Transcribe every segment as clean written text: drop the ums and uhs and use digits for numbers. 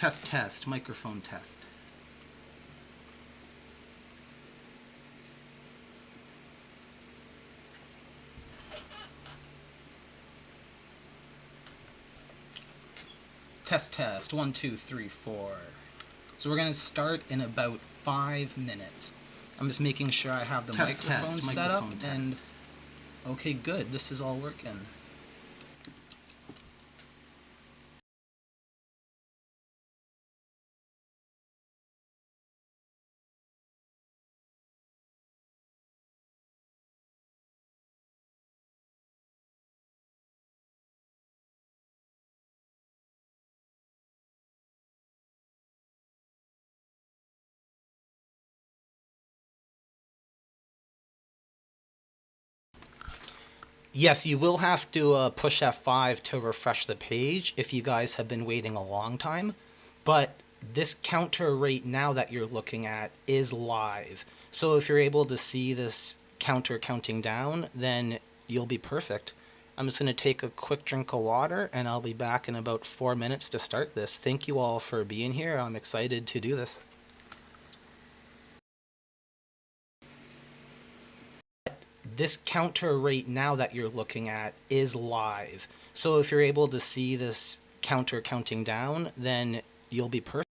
Test, test, microphone test. Test, test, 1, 2, 3, 4. So we're gonna start in about 5 minutes. I'm just making sure I have the microphone set up, and okay, good, this is all working. Yes, you will have to push F5 to refresh the page if you guys have been waiting a long time. But this counter right now that you're looking at is live. So if you're able to see this counter counting down, then you'll be perfect. I'm just going to take a quick drink of water, and I'll be back in about 4 minutes to start this. Thank you all for being here. I'm excited to do this. This counter right now that you're looking at is live. So if you're able to see this counter counting down, then you'll be perfect.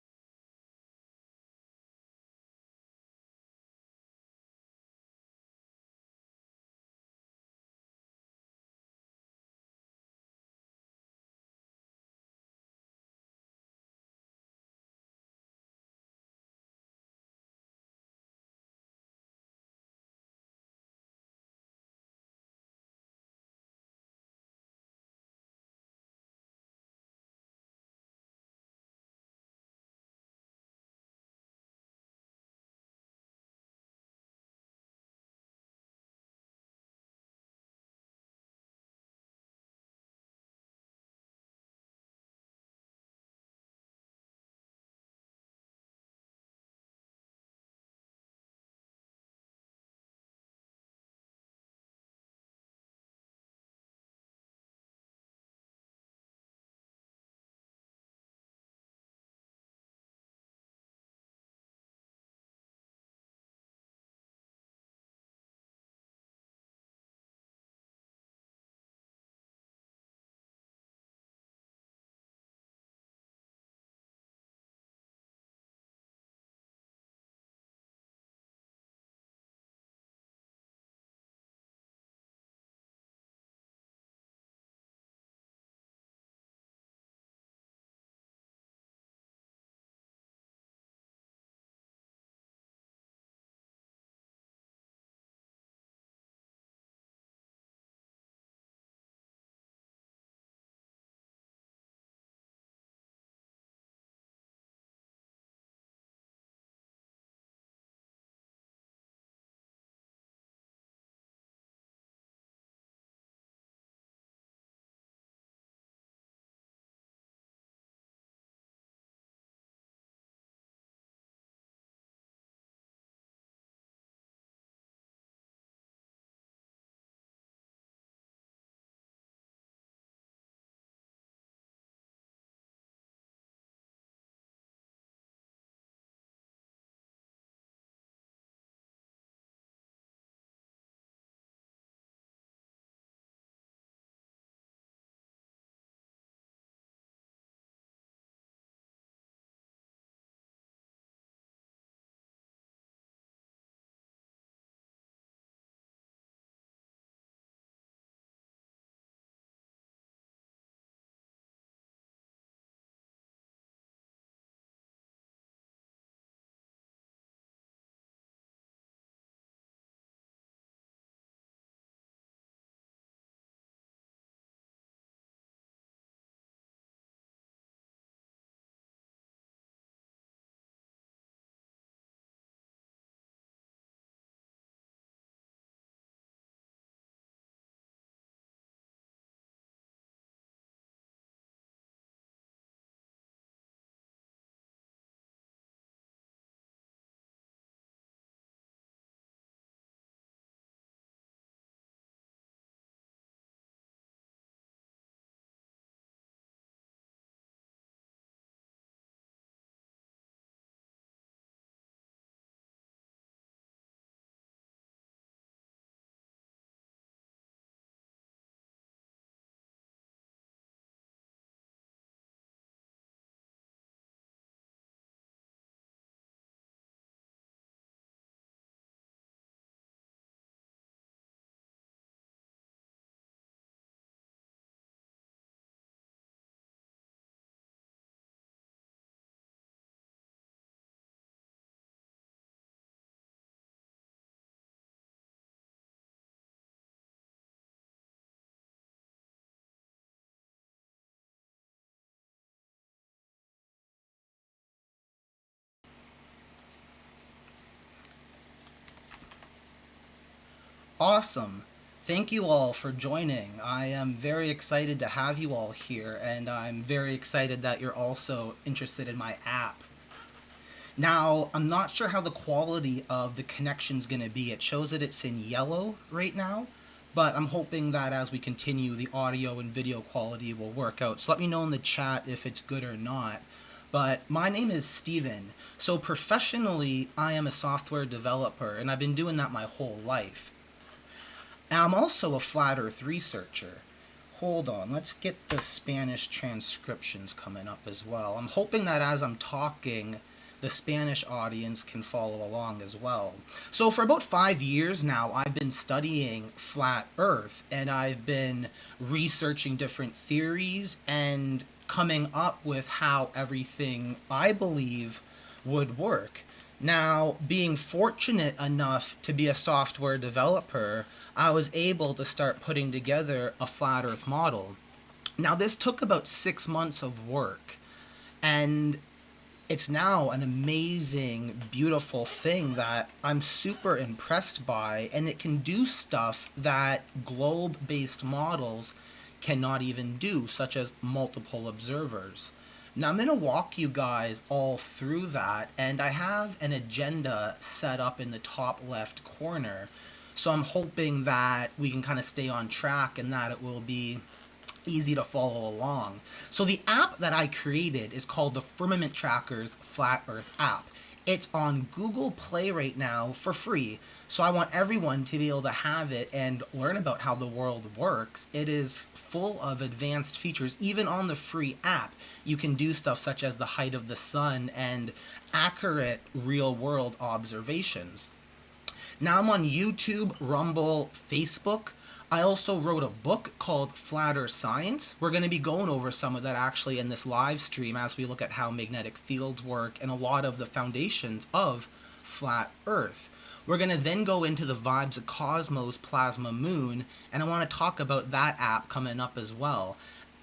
Awesome. Thank you all for joining. I am very excited to have you all here, and I'm very excited that you're also interested in my app. Now, I'm not sure how the quality of the connection's going to be. It shows that it's in yellow right now, but I'm hoping that as we continue, the audio and video quality will work out. So let me know in the chat if it's good or not. But my name is Steven. So professionally, I am a software developer, and I've been doing that my whole life. And I'm also a flat earth researcher. Hold on, let's get the Spanish transcriptions coming up as well. I'm hoping that as I'm talking, the Spanish audience can follow along as well. So for about 5 years now, I've been studying flat earth, and I've been researching different theories and coming up with how everything I believe would work. Now, being fortunate enough to be a software developer, I was able to start putting together a flat earth model. Now, this took about 6 months of work, and it's now an amazing, beautiful thing that I'm super impressed by, and it can do stuff that globe-based models cannot even do, such as multiple observers. Now, I'm going to walk you guys all through that, and I have an agenda set up in the top left corner. So I'm hoping that we can kind of stay on track and that it will be easy to follow along. So the app that I created is called the Firmament Trackers Flat Earth app. It's on Google Play right now for free. So I want everyone to be able to have it and learn about how the world works. It is full of advanced features. Even on the free app, you can do stuff such as the height of the sun and accurate real-world observations. Now I'm on YouTube, Rumble, Facebook. I also wrote a book called Flat Earth Science. We're going to be going over some of that actually in this live stream as we look at how magnetic fields work and a lot of the foundations of flat Earth. We're going to then go into the Vibes of Cosmos Plasma Moon, and I want to talk about that app coming up as well.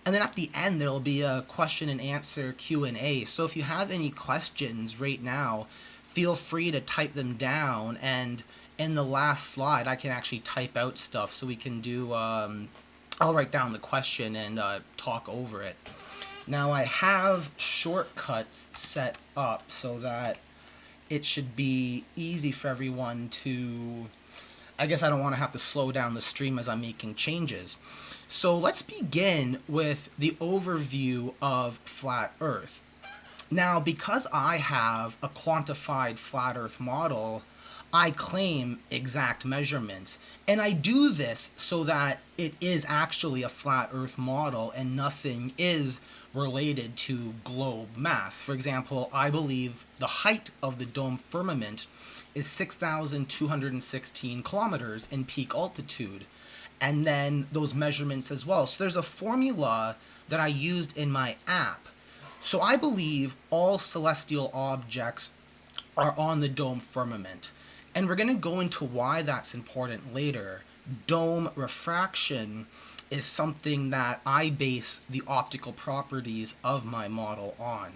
And then at the end, there will be a question and answer Q&A. So if you have any questions right now, feel free to type them down, and in the last slide, I can actually type out stuff so we can do, I'll write down the question and talk over it. Now I have shortcuts set up so that it should be easy for everyone to, I guess I don't want to have to slow down the stream as I'm making changes. So let's begin with the overview of flat Earth. Now, because I have a quantified flat Earth model, I claim exact measurements. And I do this so that it is actually a flat Earth model and nothing is related to globe math. For example, I believe the height of the dome firmament is 6,216 kilometers in peak altitude. And then those measurements as well. So there's a formula that I used in my app. So I believe all celestial objects are on the dome firmament. And we're going to go into why that's important later. Dome refraction is something that I base the optical properties of my model on.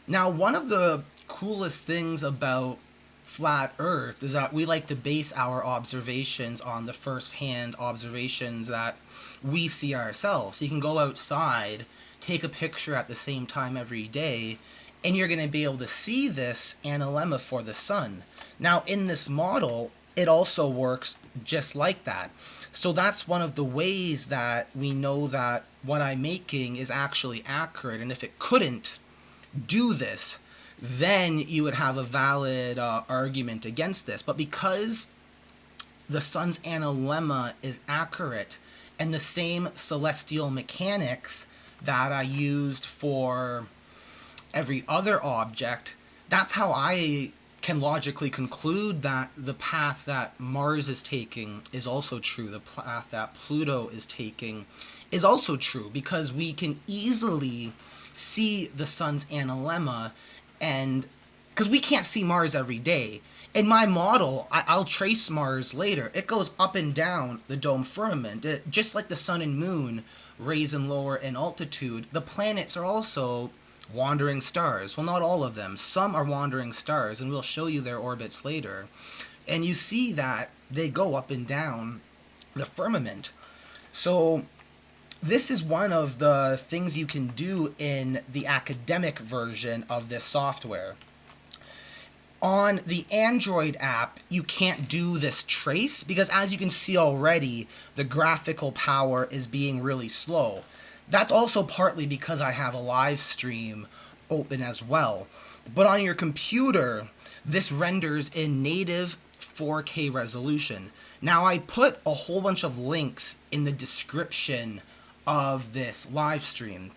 Now, one of the coolest things about flat Earth is that we like to base our observations on the first-hand observations that we see ourselves. So you can go outside, take a picture at the same time every day, and you're going to be able to see this analemma for the sun. Now, in this model, it also works just like that. So that's one of the ways that we know that what I'm making is actually accurate. And if it couldn't do this, then you would have a valid argument against this. But because the sun's analemma is accurate and the same celestial mechanics that I used for every other object, that's how I can logically conclude that the path that Mars is taking is also true. The path that Pluto is taking is also true, because we can easily see the sun's analemma, and because we can't see Mars every day. In my model, I'll trace Mars later. It goes up and down the dome firmament. Just like the sun and moon raise and lower in altitude, the planets are also Wandering stars. Well, not all of them. Some are wandering stars, and we'll show you their orbits later. And you see that they go up and down the firmament. So this is one of the things you can do in the academic version of this software. On the Android app, you can't do this trace because, as you can see already, the graphical power is being really slow. That's also partly because I have a live stream open as well. But on your computer, this renders in native 4K resolution. Now, I put a whole bunch of links in the description of this live stream.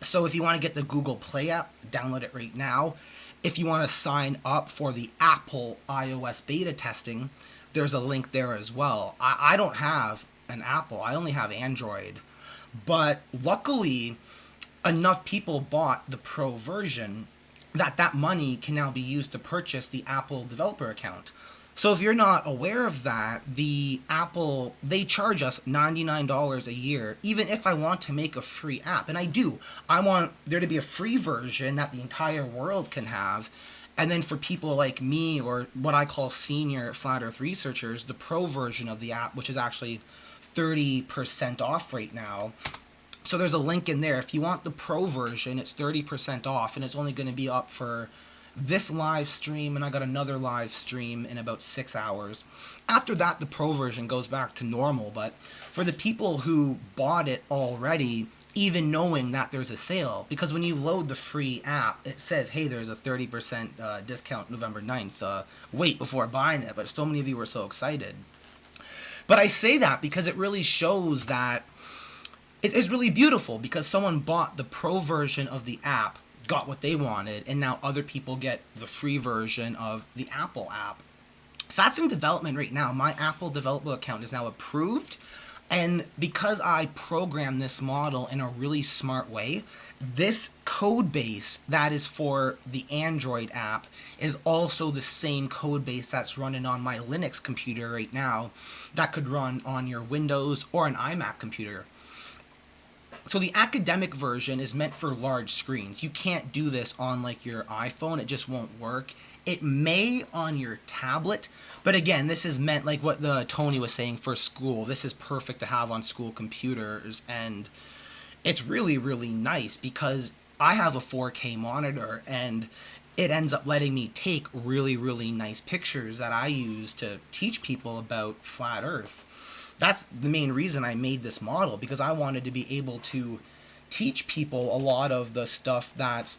So if you want to get the Google Play app, download it right now. If you want to sign up for the Apple iOS beta testing, there's a link there as well. I don't have an Apple, I only have Android. But luckily, enough people bought the Pro version that money can now be used to purchase the Apple developer account. So if you're not aware of that, the Apple, they charge us $99 a year, even if I want to make a free app. And I do. I want there to be a free version that the entire world can have. And then for people like me, or what I call senior flat earth researchers, the Pro version of the app, which is actually 30% off right now. So there's a link in there. If you want the Pro version, it's 30% off, and it's only going to be up for this live stream, and I got another live stream in about 6 hours. After that, the Pro version goes back to normal. But for the people who bought it already, even knowing that there's a sale, because when you load the free app, it says, hey, there's a 30% discount November 9th. Wait before buying it. But so many of you were so excited. But I say that because it really shows that it is really beautiful, because someone bought the Pro version of the app, got what they wanted, and now other people get the free version of the Apple app. So that's in development right now. My Apple developer account is now approved, and because I programmed this model in a really smart way, this code base that is for the Android app is also the same code base that's running on my Linux computer right now that could run on your Windows or an iMac computer. So the academic version is meant for large screens. You can't do this on like your iPhone. It just won't work. It may on your tablet, but again, this is meant, like what the Tony was saying, for school. This is perfect to have on school computers, and it's really, really nice because I have a 4K monitor, and it ends up letting me take really, really nice pictures that I use to teach people about flat Earth. That's the main reason I made this model, because I wanted to be able to teach people a lot of the stuff that's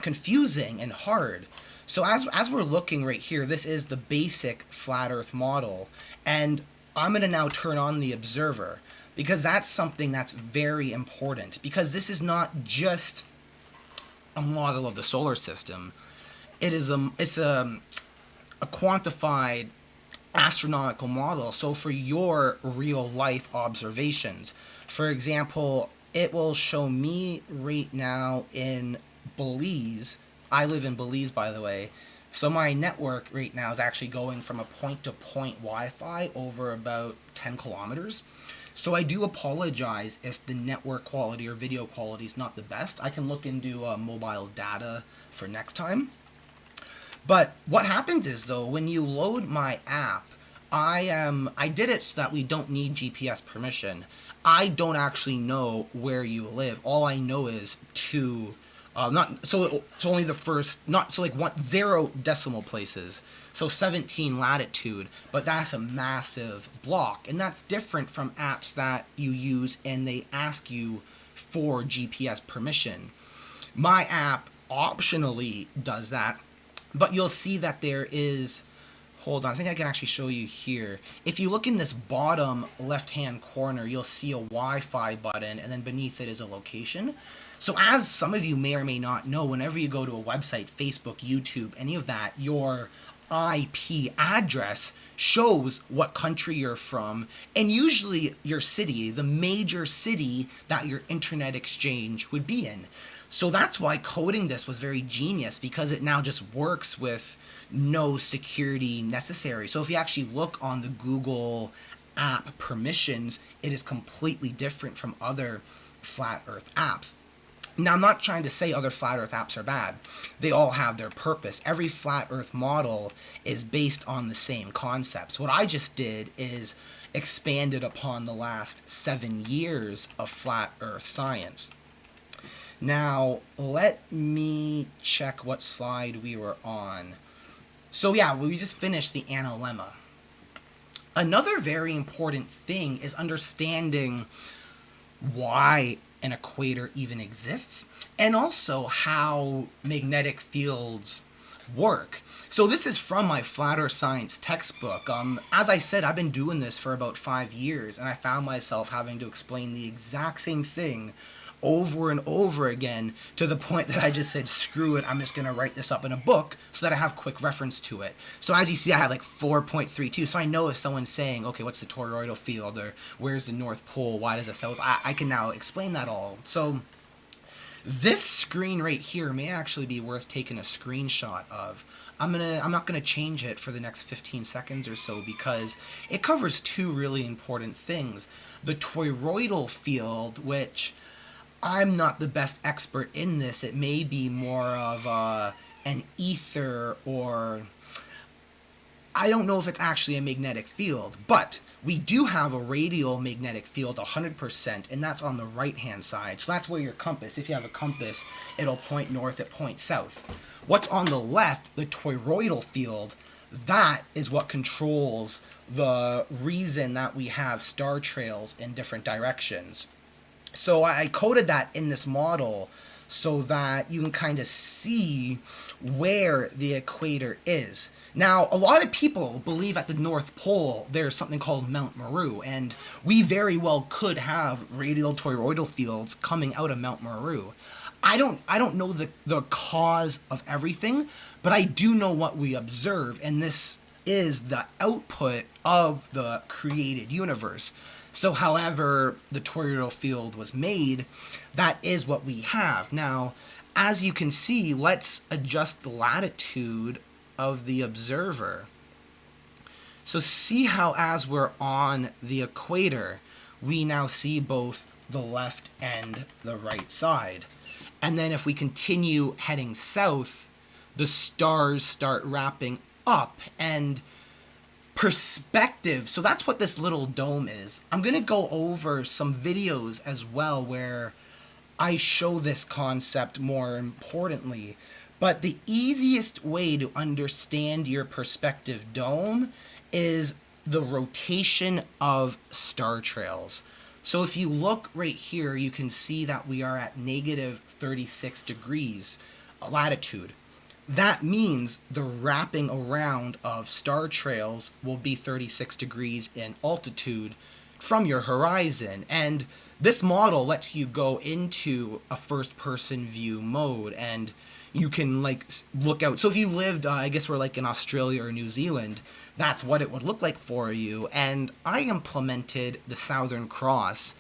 confusing and hard. So as we're looking right here, this is the basic flat Earth model, and I'm going to now turn on the observer, because that's something that's very important, because this is not just a model of the solar system. It's a quantified astronomical model. So for your real life observations, for example, it will show me right now in Belize. I live in Belize, by the way. So my network right now is actually going from a point-to-point Wi-Fi over about 10 kilometers. So I do apologize if the network quality or video quality is not the best. I can look into mobile data for next time. But what happens is, though, when you load my app, I did it so that we don't need GPS permission. I don't actually know where you live. All I know is only the first, not so like 0 decimal places. So 17 latitude, but that's a massive block, and that's different from apps that you use and they ask you for GPS permission. My app optionally does that. But you'll see that there is, hold on, I think I can actually show you here. If you look in this bottom left-hand corner, you'll see a Wi-Fi button, and then beneath it is a location. So as some of you may or may not know, whenever you go to a website, Facebook, YouTube, any of that, your IP address shows what country you're from, and usually your city, the major city that your internet exchange would be in. So that's why coding this was very genius, because it now just works with no security necessary. So if you actually look on the Google app permissions, it is completely different from other flat Earth apps. Now, I'm not trying to say other flat earth apps are bad. They all have their purpose. Every flat earth model is based on the same concepts. What I just did is expanded upon the last 7 years of flat earth science. Now, let me check what slide we were on. So yeah, we just finished the analemma. Another very important thing is understanding why an equator even exists, and also how magnetic fields work. So this is from my flat earth science textbook. As I said, I've been doing this for about 5 years, and I found myself having to explain the exact same thing over and over again, to the point that I just said, screw it, I'm just going to write this up in a book so that I have quick reference to it. So as you see, I have like 4.32, so I know if someone's saying, okay, what's the toroidal field, or where's the North Pole, why does the South, I can now explain that all. So this screen right here may actually be worth taking a screenshot of. I'm not gonna change it for the next 15 seconds or so, because it covers two really important things. The toroidal field, which I'm not the best expert in this. It may be more of an ether, or I don't know if it's actually a magnetic field, but we do have a radial magnetic field 100%, and that's on the right hand side. So that's where your compass, if you have a compass, it'll point north, it points south. What's on the left, the toroidal field, that is what controls the reason that we have star trails in different directions. So I coded that in this model so that you can kind of see where the equator is. Now, a lot of people believe at the North Pole there's something called Mount Meru, and we very well could have radial toroidal fields coming out of Mount Meru. I don't know the cause of everything, but I do know what we observe, and this is the output of the created universe. So however the toroidal field was made, that is what we have. Now, as you can see, let's adjust the latitude of the observer. So see how as we're on the equator, we now see both the left and the right side. And then if we continue heading south, the stars start wrapping up, and perspective. So that's what this little dome is. I'm going to go over some videos as well where I show this concept more importantly. But the easiest way to understand your perspective dome is the rotation of star trails. So if you look right here, you can see that we are at negative 36 degrees latitude. That means the wrapping around of star trails will be 36 degrees in altitude from your horizon. And this model lets you go into a first person view mode, and you can like look out. So if you lived, I guess we're like in Australia or New Zealand, that's what it would look like for you. And I implemented the Southern Cross.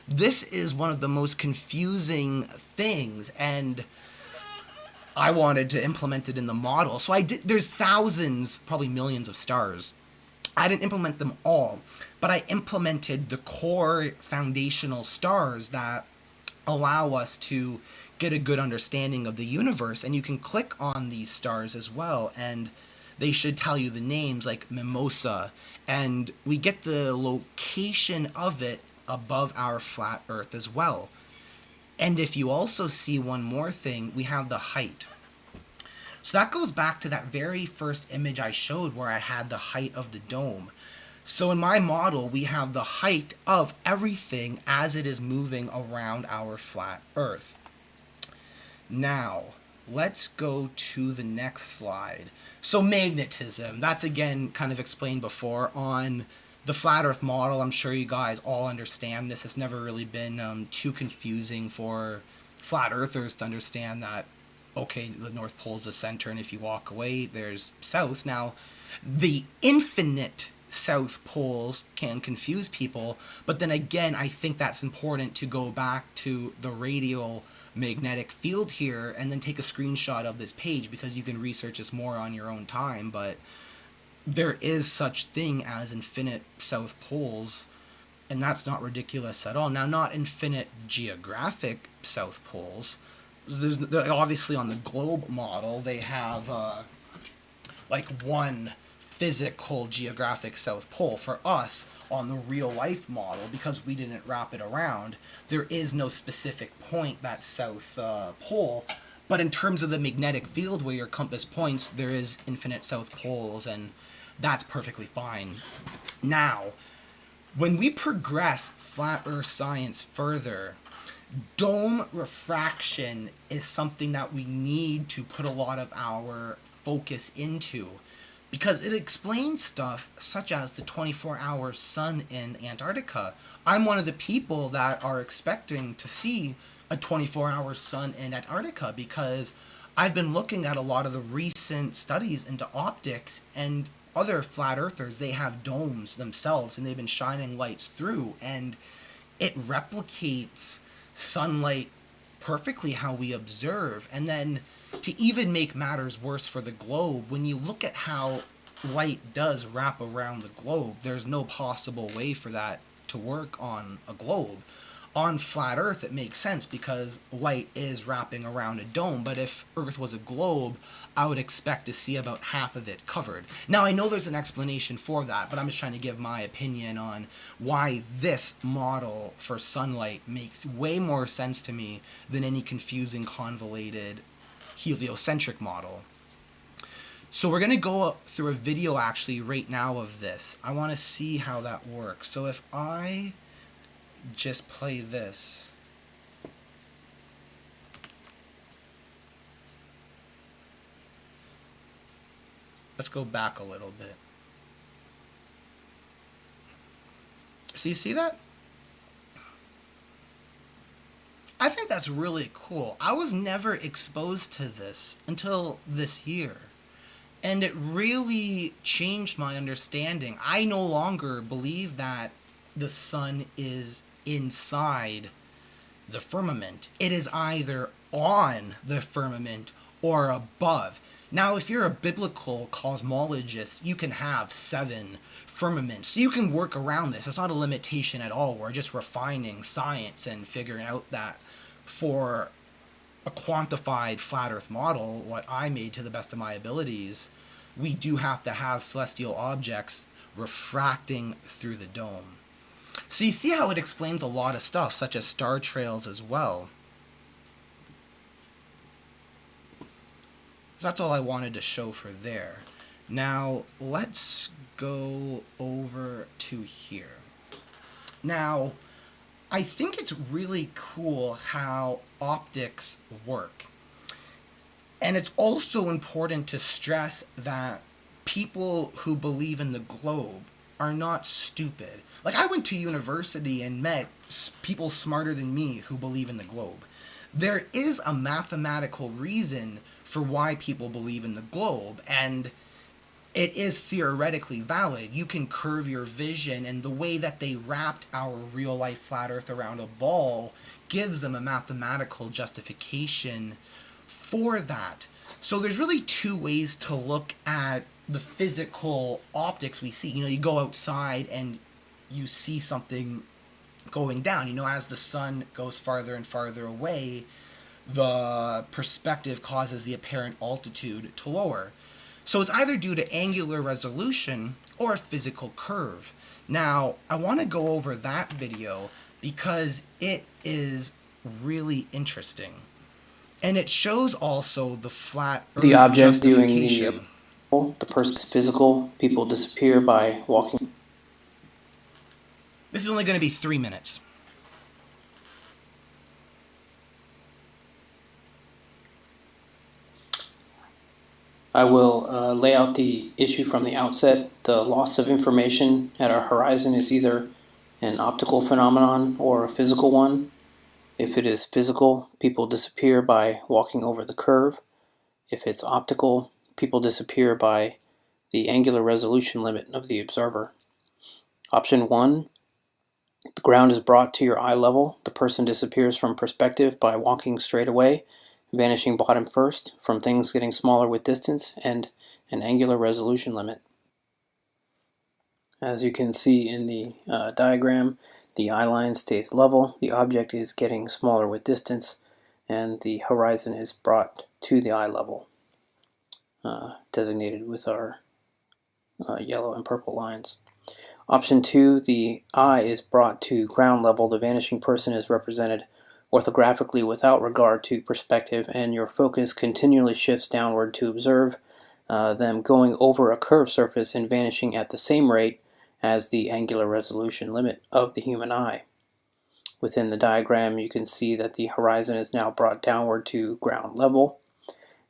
This is one of the most confusing things, and I wanted to implement it in the model. So I did. There's thousands, probably millions of stars. I didn't implement them all, but I implemented the core foundational stars that allow us to get a good understanding of the universe. And you can click on these stars as well, and they should tell you the names, like Mimosa, and we get the location of it above our flat Earth as well. And if you also see one more thing, we have the height. So that goes back to that very first image I showed where I had the height of the dome. So in my model, we have the height of everything as it is moving around our flat Earth. Now, let's go to the next slide. So magnetism, that's again kind of explained before on the flat Earth model. I'm sure you guys all understand this. It's never really been too confusing for flat Earthers to understand that, okay, the North Pole is the center, and if you walk away, there's south. Now, the infinite south poles can confuse people, but then again, I think that's important to go back to the radial magnetic field here and then take a screenshot of this page, because you can research this more on your own time. But there is such thing as infinite south poles, and that's not ridiculous at all. Now, not infinite geographic south poles. Obviously on the globe model they have like one physical geographic south pole. For us on the real life model, because we didn't wrap it around, there is no specific point that south pole. But in terms of the magnetic field where your compass points, there is infinite south poles, and that's perfectly fine. Now, when we progress flat earth science further, dome refraction is something that we need to put a lot of our focus into, because it explains stuff such as the 24-hour sun in Antarctica. I'm one of the people that are expecting to see a 24-hour sun in Antarctica, because I've been looking at a lot of the recent studies into optics, and other flat earthers, they have domes themselves and they've been shining lights through, and it replicates sunlight perfectly how we observe. And then to even make matters worse for the globe, when you look at how light does wrap around the globe, there's no possible way for that to work on a globe. On flat earth it makes sense because light is wrapping around a dome, but if earth was a globe, I would expect to see about half of it covered. Now I know there's an explanation for that, but I'm just trying to give my opinion on why this model for sunlight makes way more sense to me than any confusing convoluted heliocentric model. So we're going to go through a video actually right now of this. I want to see how that works. So if I just play this. Let's go back a little bit. So you see that? I think that's really cool. I was never exposed to this until this year, and it really changed my understanding. I no longer believe that the sun is inside the firmament. It is either on the firmament or above. Now, if you're a biblical cosmologist, you can have 7 firmaments. So you can work around this. It's not a limitation at all. We're just refining science and figuring out that for a quantified flat earth model, what I made to the best of my abilities, we do have to have celestial objects refracting through the dome. So you see how it explains a lot of stuff, such as star trails as well. That's all I wanted to show for there. Now, let's go over to here. Now, I think it's really cool how optics work. And it's also important to stress that people who believe in the globe are not stupid. Like, I went to university and met people smarter than me who believe in the globe. There is a mathematical reason for why people believe in the globe, and it is theoretically valid. You can curve your vision, and the way that they wrapped our real life flat earth around a ball gives them a mathematical justification for that. So there's really 2 ways to look at the physical optics we see. You know, you go outside and you see something going down. You know, as the sun goes farther and farther away, the perspective causes the apparent altitude to lower. So it's either due to angular resolution or a physical curve. Now, I want to go over that video because it is really interesting. And it shows also the flat earth The object doing justification. the person's physical, people disappear by walking. This is only going to be 3 minutes. I will lay out the issue from the outset. The loss of information at our horizon is either an optical phenomenon or a physical one. If it is physical, people disappear by walking over the curve. If it's optical, people disappear by the angular resolution limit of the observer. Option 1, the ground is brought to your eye level. The person disappears from perspective by walking straight away, vanishing bottom first, from things getting smaller with distance, and an angular resolution limit. As you can see in the diagram, The eye line stays level, the object is getting smaller with distance, and the horizon is brought to the eye level, designated with our yellow and purple lines. Option 2, the eye is brought to ground level, the vanishing person is represented orthographically without regard to perspective, and your focus continually shifts downward to observe them going over a curved surface and vanishing at the same rate as the angular resolution limit of the human eye. Within the diagram, you can see that the horizon is now brought downward to ground level.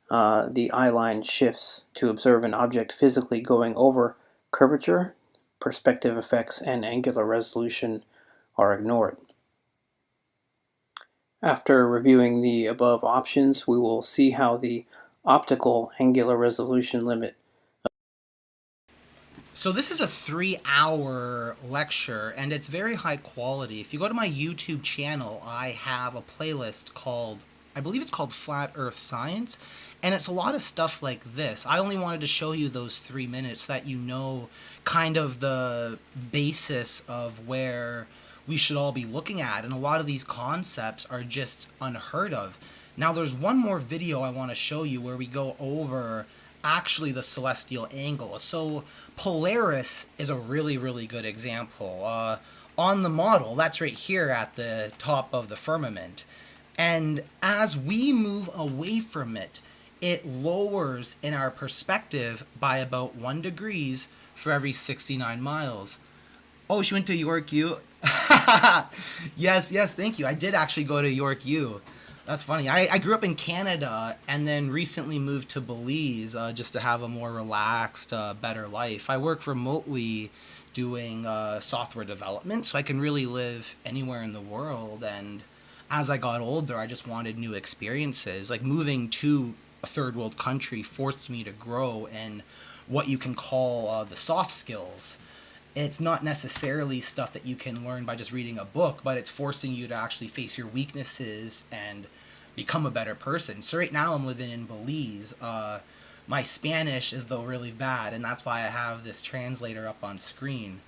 The eye line shifts to observe an object physically going over curvature. Perspective effects and angular resolution are ignored. After reviewing the above options, we will see how the optical angular resolution limit. So this is a 3-hour lecture, and it's very high quality. If you go to my YouTube channel, I have a playlist called, I believe it's called Flat Earth Science, and it's a lot of stuff like this. I only wanted to show you those 3 minutes so that you know kind of the basis of where we should all be looking at, and a lot of these concepts are just unheard of. Now there's one more video I want to show you where we go over actually the celestial angle. So Polaris is a really good example. On the model, that's right here at the top of the firmament. And as we move away from it, it lowers in our perspective by about 1 degree for every 69 miles. Oh, she went to York U? Yes, thank you. I did actually go to York U. That's funny. I grew up in Canada and then recently moved to Belize just to have a more relaxed, better life. I work remotely doing software development, so I can really live anywhere in the world. And as I got older, I just wanted new experiences. Like moving to a third world country forced me to grow in what you can call the soft skills. It's not necessarily stuff that you can learn by just reading a book, but it's forcing you to actually face your weaknesses and become a better person. So right now I'm living in Belize. My Spanish is though really bad, and that's why I have this translator up on screen.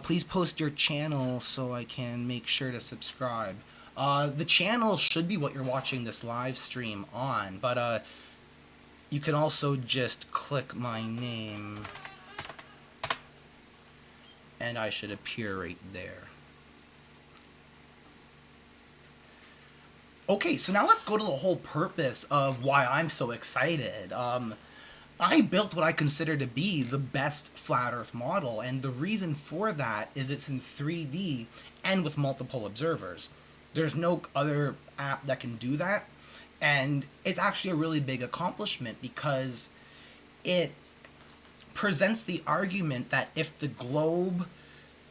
Please post your channel so I can make sure to subscribe. The channel should be what you're watching this live stream on, but you can also just click my name and I should appear right there. Okay, so now let's go to the whole purpose of why I'm so excited. I built what I consider to be the best flat earth model, and the reason for that is it's in 3D and with multiple observers. There's no other app that can do that, and it's actually a really big accomplishment because it presents the argument that if the globe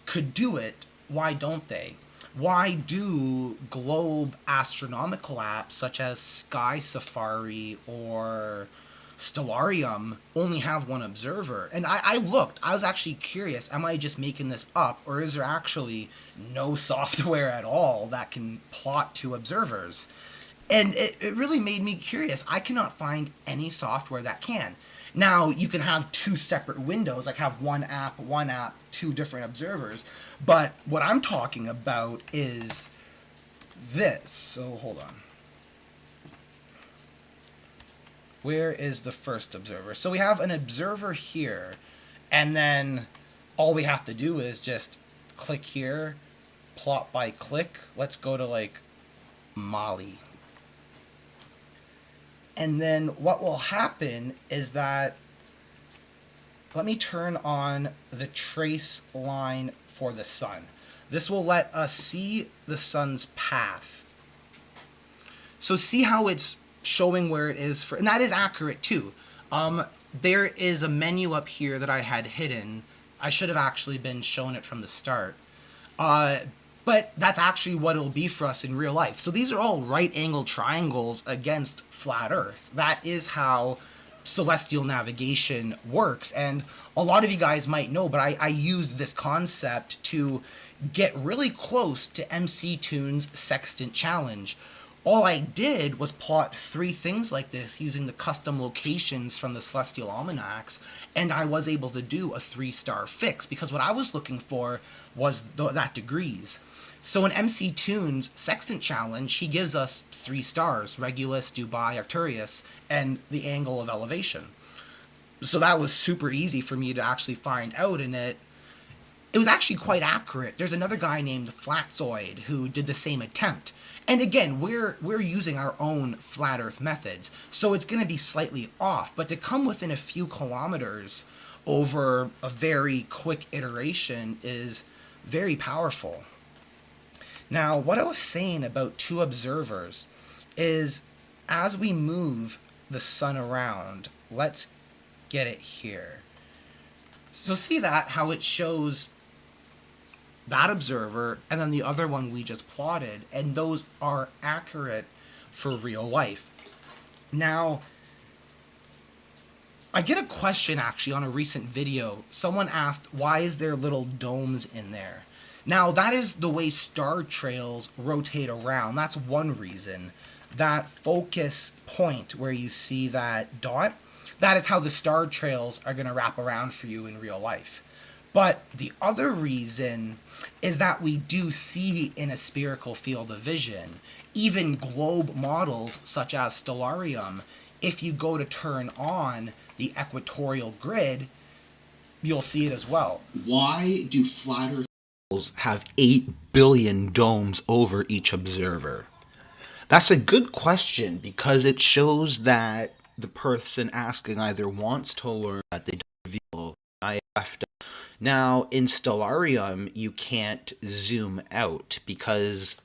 could do it, why don't they? Why do globe astronomical apps such as Sky Safari or Stellarium only have one observer? And I looked, I was actually curious, am I just making this up, or is there actually no software at all that can plot 2 observers? And it really made me curious. I cannot find any software that can. Now, you can have 2 separate windows, like have one app, 2 different observers. But what I'm talking about is this. So hold on. Where is the first observer? So we have an observer here, and then all we have to do is just click here, plot by click. Let's go to like Mali. And then what will happen is that, let me turn on the trace line for the sun. This will let us see the sun's path. So see how it's showing where it is for, and that is accurate too. There is a menu up here that I had hidden. I should have actually been shown it from the start. But that's actually what it'll be for us in real life. So these are all right angle triangles against flat Earth. That is how celestial navigation works. And a lot of you guys might know, but I used this concept to get really close to MC Toon's Sextant Challenge. All I did was plot three things like this using the custom locations from the Celestial Almanacs, and I was able to do a 3-star fix because what I was looking for was that degrees. So in MC Toon's Sextant Challenge, he gives us 3 stars: Regulus, Dubai, Arcturus, and the angle of elevation. So that was super easy for me to actually find out, and it was actually quite accurate. There's another guy named Flatzoid who did the same attempt. And again, we're using our own flat Earth methods, so it's going to be slightly off. But to come within a few kilometers over a very quick iteration is very powerful. Now, what I was saying about two observers is as we move the sun around, let's get it here. So see that, how it shows that observer and then the other one we just plotted, and those are accurate for real life. Now, I get a question actually on a recent video. Someone asked, why is there little domes in there? Now, that is the way star trails rotate around. That's one reason. That focus point where you see that dot, that is how the star trails are going to wrap around for you in real life. But the other reason is that we do see in a spherical field of vision, even globe models such as Stellarium, if you go to turn on the equatorial grid, you'll see it as well. Why do flat Earth have 8 billion domes over each observer? That's a good question because it shows that the person asking either wants to learn that they don't reveal IF. Now, in Stellarium, you can't zoom out because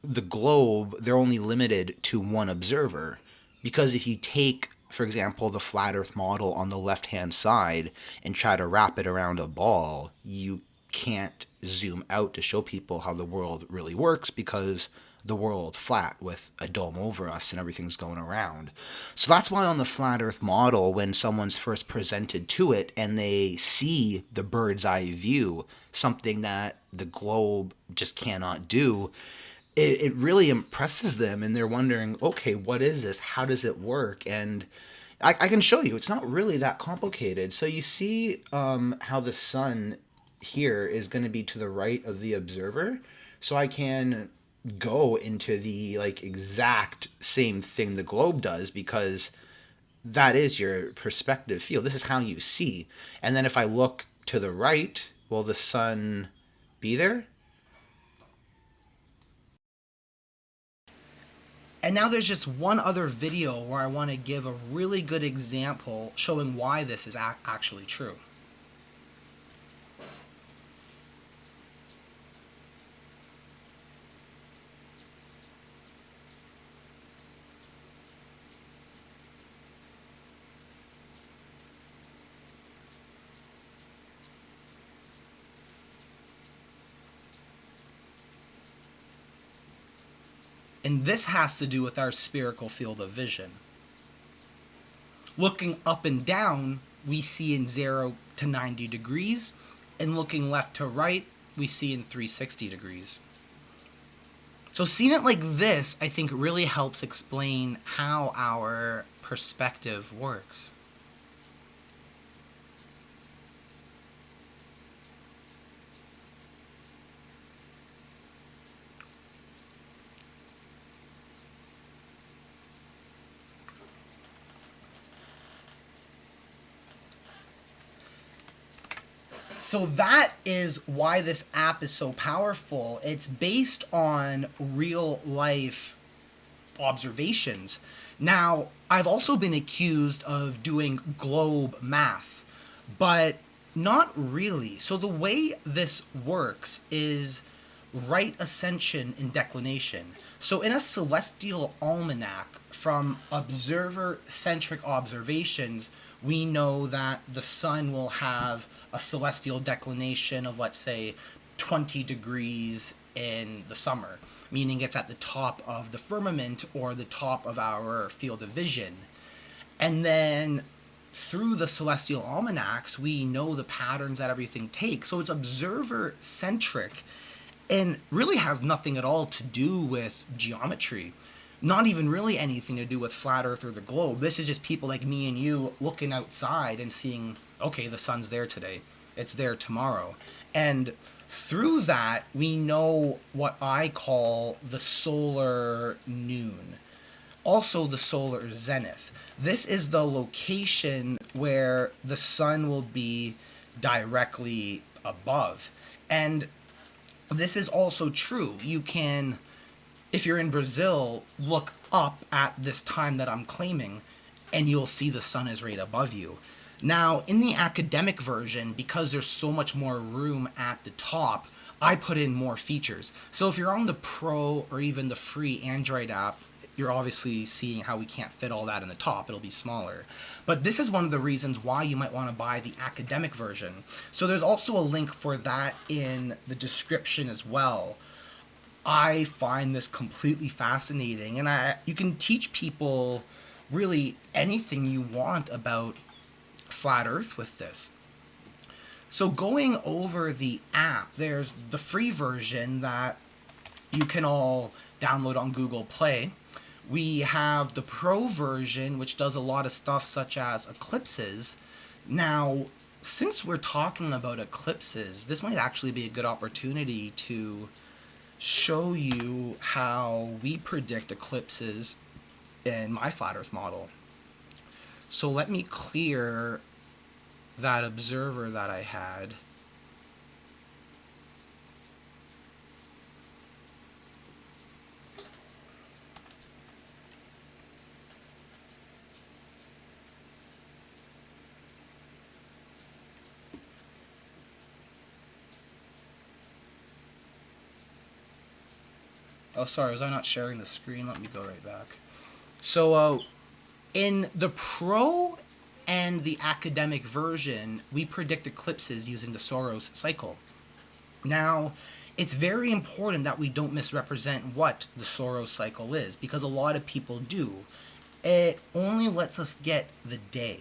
the globe, they're only limited to one observer. Because if you take, for example, the flat Earth model on the left-hand side and try to wrap it around a ball, you can't zoom out to show people how the world really works because the world flat with a dome over us and everything's going around. So that's why on the flat Earth model, when someone's first presented to it and they see the bird's eye view, something that the globe just cannot do, it really impresses them and they're wondering, okay, what is this? How does it work? And I can show you. It's not really that complicated. So you see how the sun here is going to be to the right of the observer. So I can go into the like exact same thing the globe does because that is your perspective field. This is how you see. And then if I look to the right, will the sun be there? And now there's just one other video where I want to give a really good example showing why this is actually true. And this has to do with our spherical field of vision. Looking up and down, we see in 0 to 90 degrees, and looking left to right, we see in 360 degrees. So seeing it like this, I think really helps explain how our perspective works. So that is why this app is so powerful. It's based on real life observations. Now, I've also been accused of doing globe math, but not really. So the way this works is right ascension and declination. So in a celestial almanac, from observer-centric observations, we know that the sun will have a celestial declination of, let's say, 20 degrees in the summer, meaning it's at the top of the firmament or the top of our field of vision. And then through the celestial almanacs, we know the patterns that everything takes. So it's observer-centric and really has nothing at all to do with geometry. not even really anything to do with flat Earth or the globe. This is just people like me and you looking outside and seeing, okay, the sun's there today, it's there tomorrow. And through that, we know what I call the solar noon, also the solar zenith. This is the location where the sun will be directly above. And this is also true. You can, if you're in Brazil, look up at this time that I'm claiming, and you'll see the sun is right above you. Now, in the academic version, because there's so much more room at the top, I put in more features. So if you're on the Pro or even the free Android app, you're obviously seeing how we can't fit all that in the top. It'll be smaller. But this is one of the reasons why you might want to buy the academic version. So there's also a link for that in the description as well. I find this completely fascinating, and you can teach people really anything you want about flat Earth with this. So going over the app, there's the free version that you can all download on Google Play. We have the Pro version, which does a lot of stuff such as eclipses. Now, since we're talking about eclipses, this might actually be a good opportunity to show you how we predict eclipses in my flat Earth model. So let me clear that observer that I had. Oh, sorry, was I not sharing the screen? Let me go right back. So, in the Pro and the academic version, we predict eclipses using the Saros cycle. Now, it's very important that we don't misrepresent what the Saros cycle is, because a lot of people do. It only lets us get the day.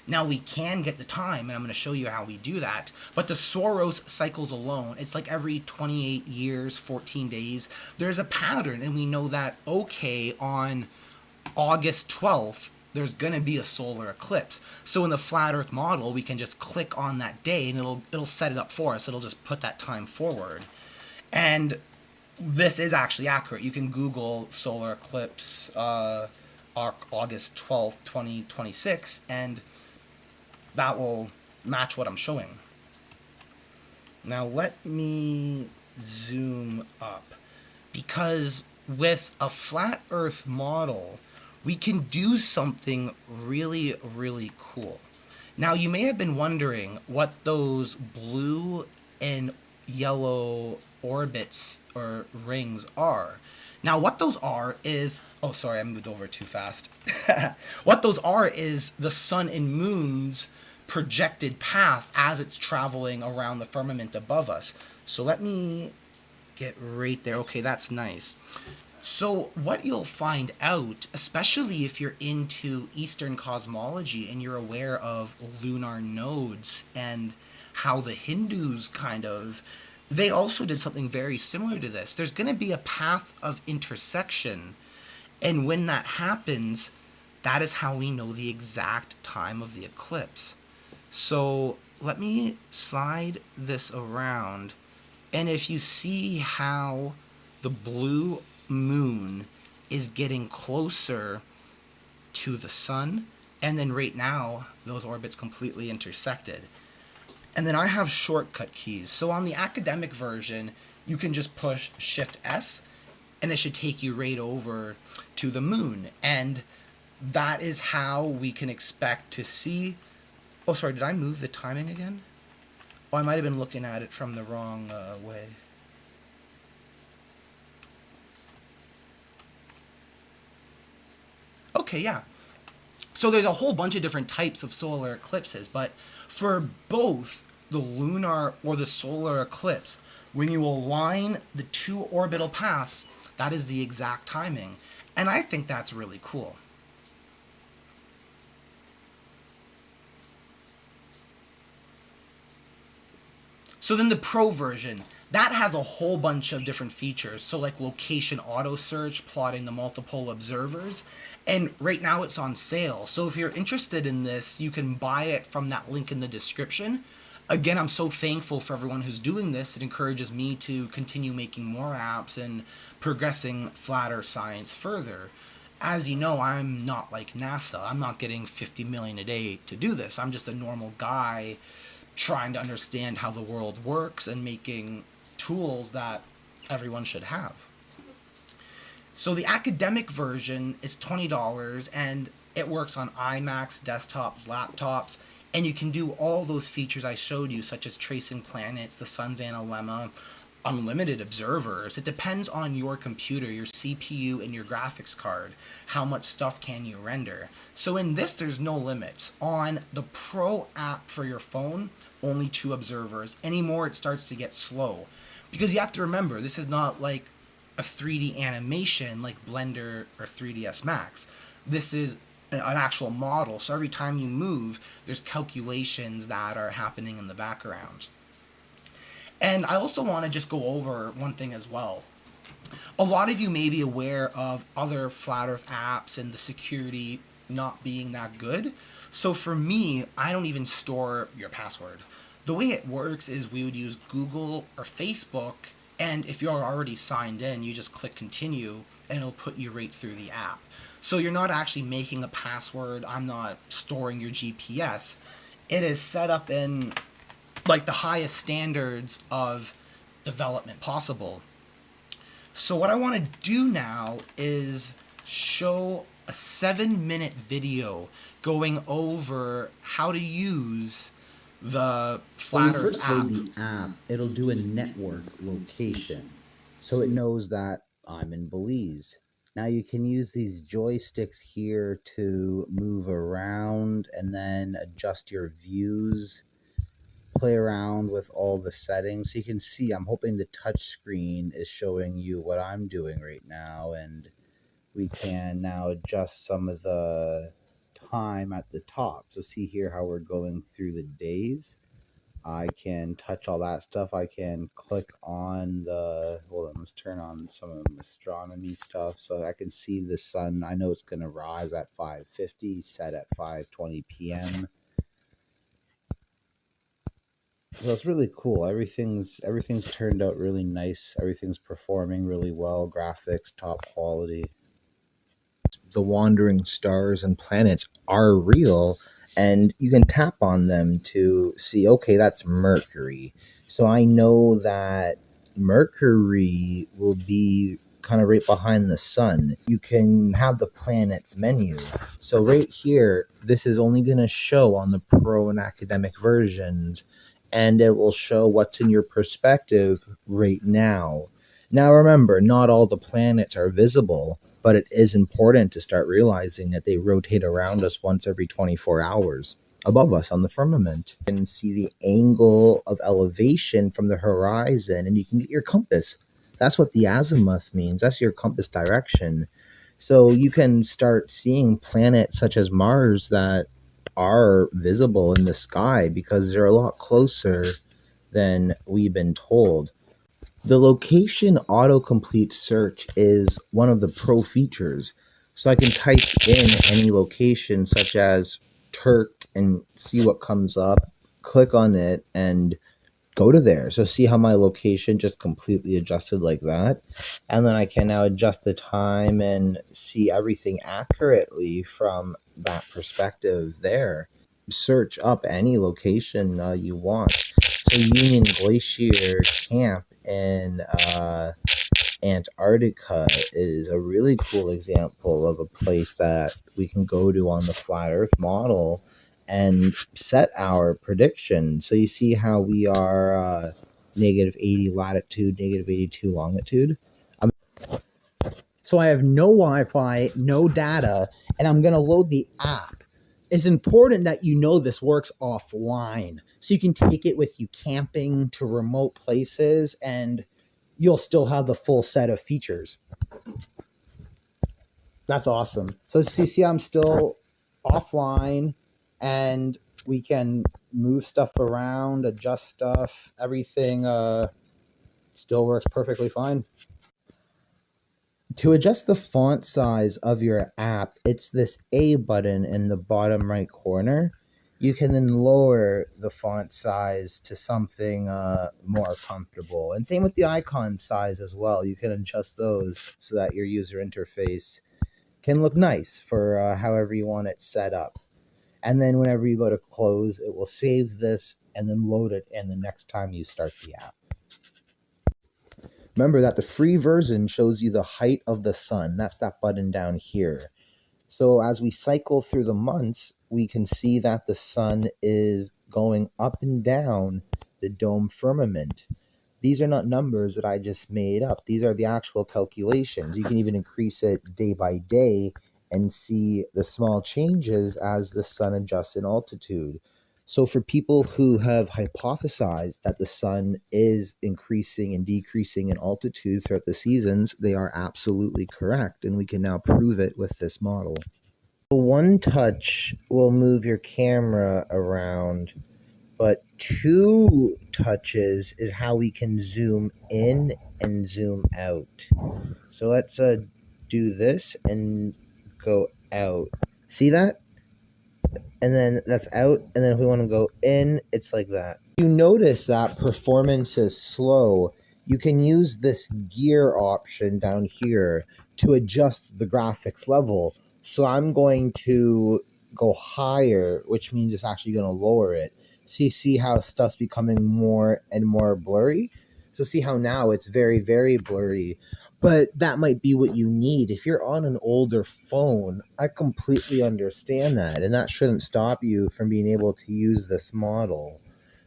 Now, we can get the time, and I'm going to show you how we do that, but the Saros cycles alone, it's like every 28 years, 14 days, there's a pattern, and we know that, okay, on August 12th, there's going to be a solar eclipse. So in the flat Earth model, we can just click on that day, and it'll set it up for us. It'll just put that time forward. And this is actually accurate. You can Google solar eclipse August 12th, 2026, and that will match what I'm showing. Now let me zoom up, because with a flat Earth model, we can do something really, really cool. Now you may have been wondering what those blue and yellow orbits or rings are. Now what those are is, oh sorry, I moved over too fast. What those are is the sun and moon's projected path as it's traveling around the firmament above us. So let me get right there. Okay, that's nice. So what you'll find out, especially if you're into Eastern cosmology and you're aware of lunar nodes and how the Hindus they also did something very similar to this. There's going to be a path of intersection, and when that happens, that is how we know the exact time of the eclipse. So let me slide this around, and if you see how the blue moon is getting closer to the sun, and then right now those orbits completely intersected. And then I have shortcut keys. So on the academic version, you can just push Shift S, and it should take you right over to the moon. And that is how we can expect to see. Oh, sorry, did I move the timing again? Oh, I might have been looking at it from the wrong way. Okay, yeah. So there's a whole bunch of different types of solar eclipses, but for both the lunar or the solar eclipse, when you align the two orbital paths, that is the exact timing. And I think that's really cool. So then the Pro version, that has a whole bunch of different features. So like location auto search, plotting the multiple observers. And right now it's on sale. So if you're interested in this, you can buy it from that link in the description. Again, I'm so thankful for everyone who's doing this. It encourages me to continue making more apps and progressing flat Earth science further. As you know, I'm not like NASA. I'm not getting 50 million a day to do this. I'm just a normal guy trying to understand how the world works and making tools that everyone should have. So the academic version is $20 and it works on iMacs, desktops, laptops, and you can do all those features I showed you, such as tracing planets, the sun's analemma, unlimited observers. It depends on your computer, your CPU, and your graphics card. How much stuff can you render? So in this, there's no limits. On the Pro app for your phone, only 2 observers. Anymore, it starts to get slow. Because you have to remember, this is not like a 3D animation like Blender or 3ds Max. This is an actual model, so every time you move, there's calculations that are happening in the background. And I also want to just go over one thing as well. A lot of you may be aware of other flat earth apps and the security not being that good. So for me, I don't even store your password. The way it works is we would use Google or Facebook, and if you're already signed in, you just click continue and it'll put you right through the app. So you're not actually making a password. I'm not storing your GPS. It is set up in like the highest standards of development possible. So what I want to do now is show a 7-minute video going over how to use the When you Flat Earth first app. load the app, it'll do a network location. So it knows that I'm in Belize. Now you can use these joysticks here to move around and then adjust your views, play around with all the settings. So you can see, I'm hoping the touch screen is showing you what I'm doing right now, and we can now adjust some of the time at the top. So see here how we're going through the days. I can touch all that stuff. I can click on the, hold on, let's turn on some of the astronomy stuff so I can see the sun. I know it's going to rise at 5:50, set at 5:20 p.m. So it's really cool. Everything's turned out really nice. Everything's performing really well. Graphics, top quality. The wandering stars and planets are real, and you can tap on them to see, okay, that's Mercury. So I know that Mercury will be kind of right behind the sun. You can have the planets menu. So right here, this is only going to show on the Pro and academic versions, and it will show what's in your perspective right now. Now remember, not all the planets are visible, but it is important to start realizing that they rotate around us once every 24 hours above us on the firmament. You can see the angle of elevation from the horizon, and you can get your compass. That's what the azimuth means. That's your compass direction. So you can start seeing planets such as Mars that are visible in the sky because they're a lot closer than we've been told. The location autocomplete search is one of the pro features. So I can type in any location such as Turk and see what comes up, click on it, and go to there. So see how my location just completely adjusted like that. And then I can now adjust the time and see everything accurately from that perspective there. Search up any location you want. So Union Glacier Camp in Antarctica is a really cool example of a place that we can go to on the flat earth model and set our prediction. So you see how we are negative 80 latitude, negative 82 longitude. So I have no Wi-Fi, no data, and I'm going to load the app. It's important that you know this works offline. So you can take it with you camping to remote places, and you'll still have the full set of features. That's awesome. So see, I'm still offline, and We can move stuff around, adjust stuff. Everything still works perfectly fine. To adjust the font size of your app, it's this A button in the bottom right corner. You can then lower the font size to something more comfortable. And same with the icon size as well. You can adjust those so that your user interface can look nice for however you want it set up. And then whenever you go to close, it will save this and then load it in the next time you start the app. Remember that the free version shows you the height of the sun. That's that button down here. So as we cycle through the months, we can see that the sun is going up and down the dome firmament. These are not numbers that I just made up. These are the actual calculations. You can even increase it day by day and see the small changes as the sun adjusts in altitude. So for people who have hypothesized that the sun is increasing and decreasing in altitude throughout the seasons, they are absolutely correct, and we can now prove it with this model. One touch will move your camera around, but 2 touches is how we can zoom in and zoom out. So let's do this and go out. See that? And then that's out, and then if we want to go in, it's like that. You notice that performance is slow. You can use this gear option down here to adjust the graphics level. So I'm going to go higher, which means it's actually going to lower it. So you see how stuff's becoming more and more blurry? So see how now it's very, very blurry. But that might be what you need. If you're on an older phone, I completely understand that, and that shouldn't stop you from being able to use this model.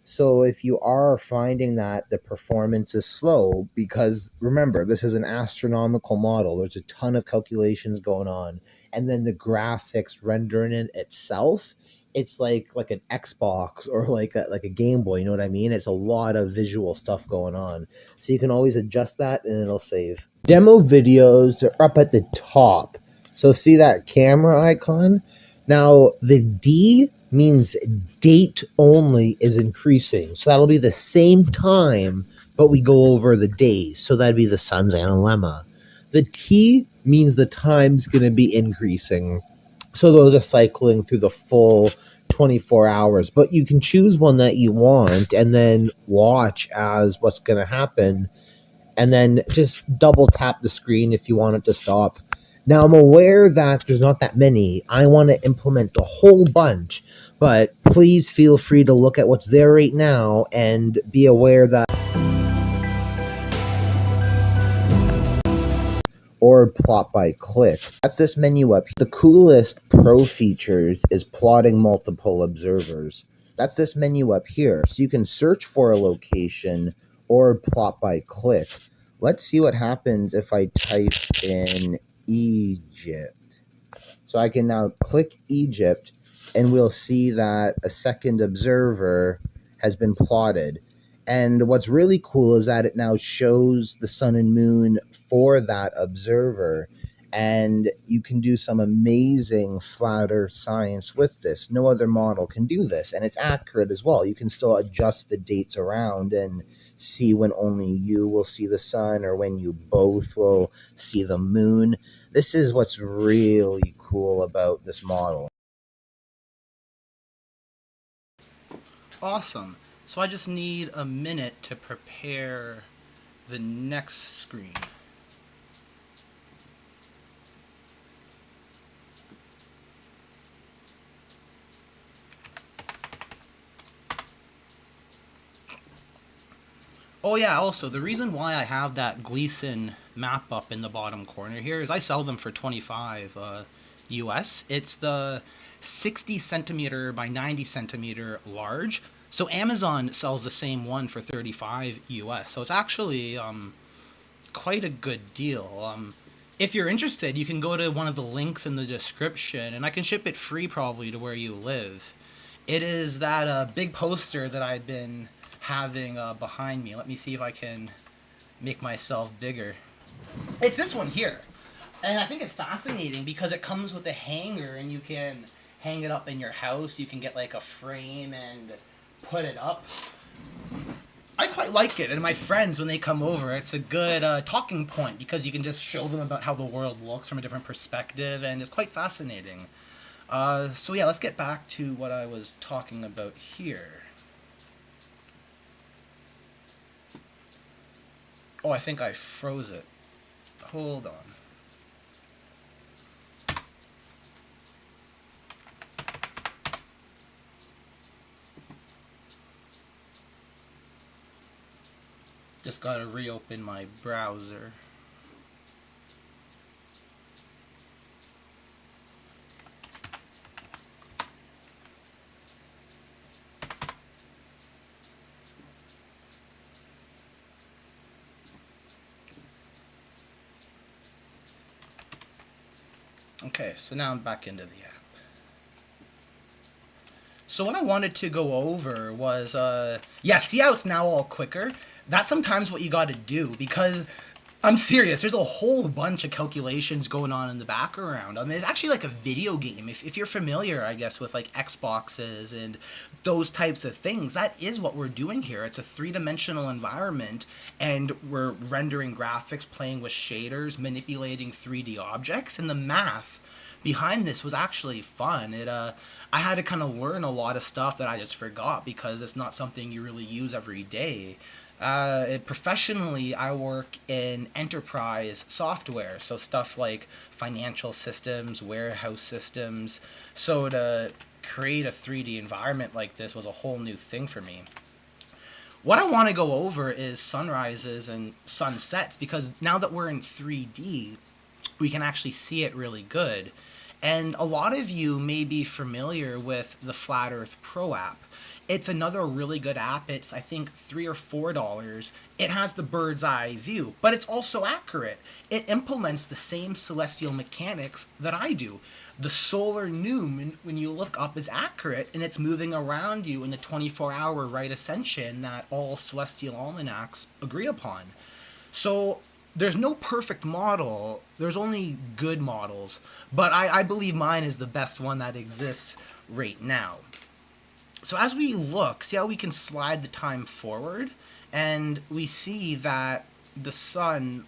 So if you are finding that the performance is slow, because remember, this is an astronomical model, there's a ton of calculations going on, and then the graphics rendering it itself, it's like an Xbox or like a Game Boy, you know what I mean? It's a lot of visual stuff going on. So you can always adjust that and it'll save. Demo videos are up at the top. So see that camera icon? Now the D means date only is increasing. So that'll be the same time, but we go over the days. So that'd be the sun's analemma. The T means the time's going to be increasing. So those are cycling through the full 24 hours. But you can choose one that you want and then watch as what's going to happen. And then just double tap the screen if you want it to stop. Now, I'm aware that there's not that many. I want to implement a whole bunch. But please feel free to look at what's there right now and be aware that or plot by click. That's this menu up. The coolest pro features is plotting multiple observers. That's this menu up here. So you can search for a location or plot by click. Let's see what happens if I type in Egypt. So I can now click Egypt and we'll see that a second observer has been plotted. And what's really cool is that it now shows the sun and moon for that observer. And you can do some amazing flat earth science with this. No other model can do this. And it's accurate as well. You can still adjust the dates around and see when only you will see the sun or when you both will see the moon. This is what's really cool about this model. Awesome. So I just need a minute to prepare the next screen. Oh yeah, also, the reason why I have that Gleason map up in the bottom corner here is I sell them for 25 US. It's the 60 centimeter by 90 centimeter large. So Amazon sells the same one for 35 US. So it's actually quite a good deal. If you're interested, you can go to one of the links in the description, and I can ship it free probably to where you live. It is that big poster that I've been having behind me. Let me see if I can make myself bigger. It's this one here. And I think it's fascinating because it comes with a hanger and you can hang it up in your house. You can get like a frame and put it up. I quite like it, and my friends, when they come over, it's a good talking point because you can just show them about how the world looks from a different perspective, and it's quite fascinating. So yeah, let's get back to what I was talking about here. Oh, I think I froze it. Hold on. Just gotta reopen my browser. Okay, so now I'm back into the app. So what I wanted to go over was, yeah, see how it's now all quicker? That's sometimes what you gotta do, because I'm serious, there's a whole bunch of calculations going on in the background. I mean, it's actually like a video game. If you're familiar, I guess, with like Xboxes and those types of things, that is what we're doing here. It's a three-dimensional environment, and we're rendering graphics, playing with shaders, manipulating 3D objects, and the math behind this was actually fun. I had to kind of learn a lot of stuff that I just forgot because it's not something you really use every day. Professionally, I work in enterprise software, so stuff like financial systems, warehouse systems. So to create a 3D environment like this was a whole new thing for me. What I want to go over is sunrises and sunsets, because now that we're in 3D, we can actually see it really good. And a lot of you may be familiar with the Flat Earth Pro app. It's another really good app. It's, I think, $3 or $4. It has the bird's eye view, but it's also accurate. It implements the same celestial mechanics that I do. The solar noon, when you look up, is accurate, and it's moving around you in the 24-hour right ascension that all celestial almanacs agree upon. So there's no perfect model. There's only good models. But I believe mine is the best one that exists right now. So as we look, see how we can slide the time forward? And we see that the sun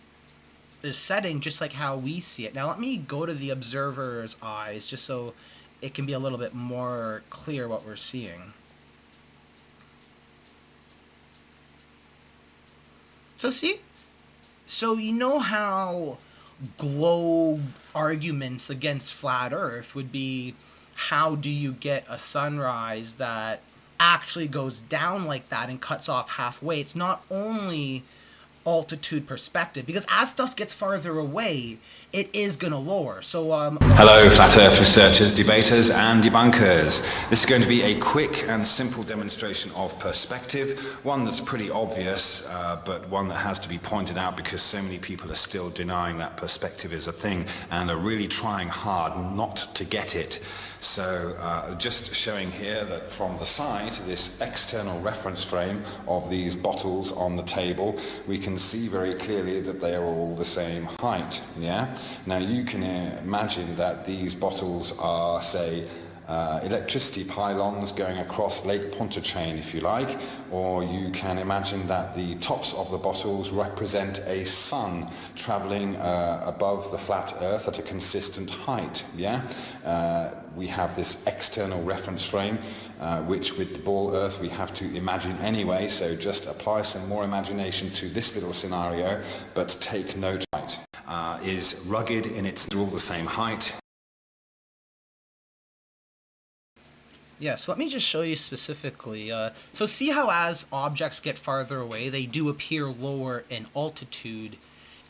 is setting just like how we see it. Now let me go to the observer's eyes just so it can be a little bit more clear what we're seeing. So see? So you know how globe arguments against flat Earth would be, how do you get a sunrise that actually goes down like that and cuts off halfway? It's not only altitude perspective, because as stuff gets farther away, it is going to lower. So Hello, Flat Earth researchers, debaters and debunkers. This is going to be a quick and simple demonstration of perspective, one that's pretty obvious, but one that has to be pointed out because so many people are still denying that perspective is a thing and are really trying hard not to get it. So just showing here that from the side, this external reference frame of these bottles on the table, we can see very clearly that they are all the same height. Yeah. Now you can imagine that these bottles are, say, electricity pylons going across Lake Pontchartrain, if you like, or you can imagine that the tops of the bottles represent a sun traveling above the flat Earth at a consistent height. Yeah, we have this external reference frame, which with the ball Earth we have to imagine anyway. So just apply some more imagination to this little scenario, but take note. Is rugged in its all the same height. yeah, so let me just show you specifically. So see how as objects get farther away, they do appear lower in altitude,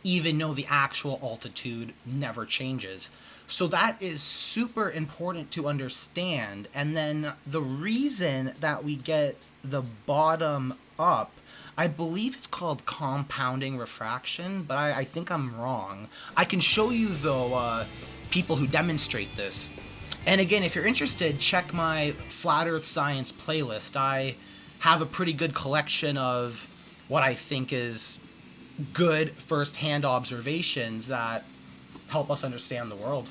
even though the actual altitude never changes. So that is super important to understand. And then the reason that we get the bottom up, I believe it's called compounding refraction, but I think I'm wrong. I can show you, though, people who demonstrate this. And again, if you're interested, check my Flat Earth Science playlist. I have a pretty good collection of what I think is good first-hand observations that help us understand the world.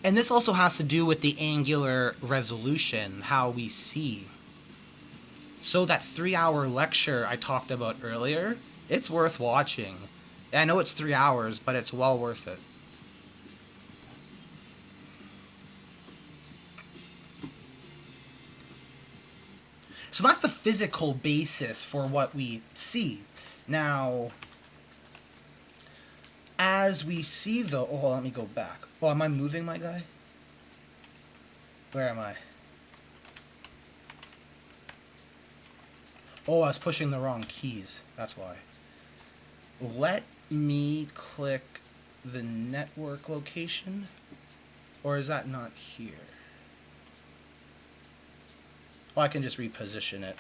And this also has to do with the angular resolution, how we see. So that 3-hour lecture I talked about earlier, it's worth watching. I know it's 3 hours, but it's well worth it. So that's the physical basis for what we see. Now, as we see though, oh, let me go back. Oh, am I moving, my guy? Where am I? Oh, I was pushing the wrong keys. That's why. Let me click the network location. Or is that not here? Oh, I can just reposition it.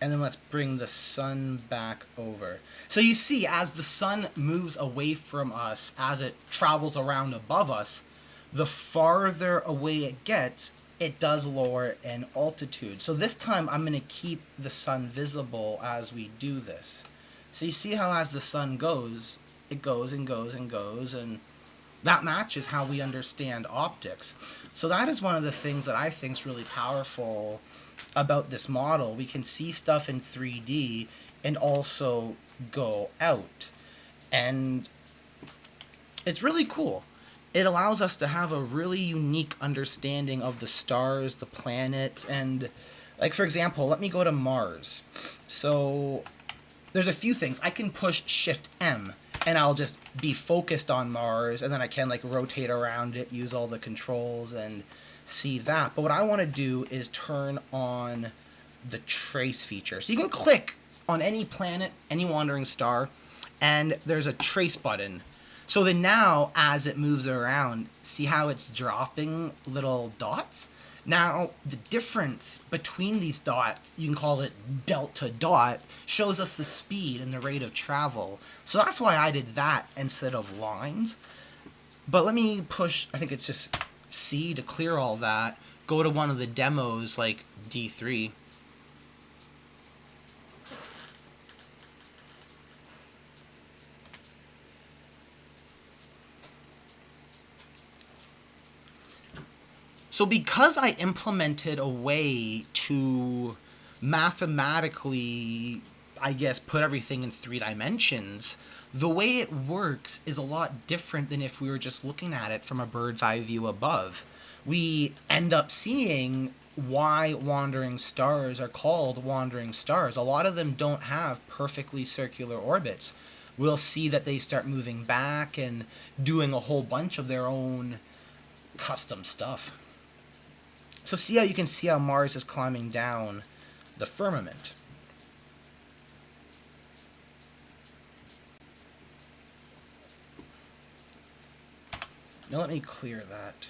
And then let's bring the sun back over. So you see, as the sun moves away from us, as it travels around above us, the farther away it gets, it does lower in altitude. So this time I'm going to keep the sun visible as we do this. So you see how as the sun goes, it goes and goes and goes, and that matches how we understand optics. So that is one of the things that I think is really powerful about this model. We can see stuff in 3D and also go out. And it's really cool. It allows us to have a really unique understanding of the stars, the planets, and like for example, let me go to Mars. So there's a few things. I can push Shift M and I'll just be focused on Mars, and then I can like rotate around it, use all the controls and see that. But what I want to do is turn on the trace feature. So you can click on any planet, any wandering star, and there's a trace button. So then now, as it moves around, see how it's dropping little dots? Now, the difference between these dots, you can call it delta dot, shows us the speed and the rate of travel. So that's why I did that instead of lines. But let me push, I think it's just C to clear all that. Go to one of the demos like D3. So because I implemented a way to mathematically, I guess, put everything in 3 dimensions, the way it works is a lot different than if we were just looking at it from a bird's eye view above. We end up seeing why wandering stars are called wandering stars. A lot of them don't have perfectly circular orbits. We'll see that they start moving back and doing a whole bunch of their own custom stuff. So see how you can see how Mars is climbing down the firmament. Now let me clear that.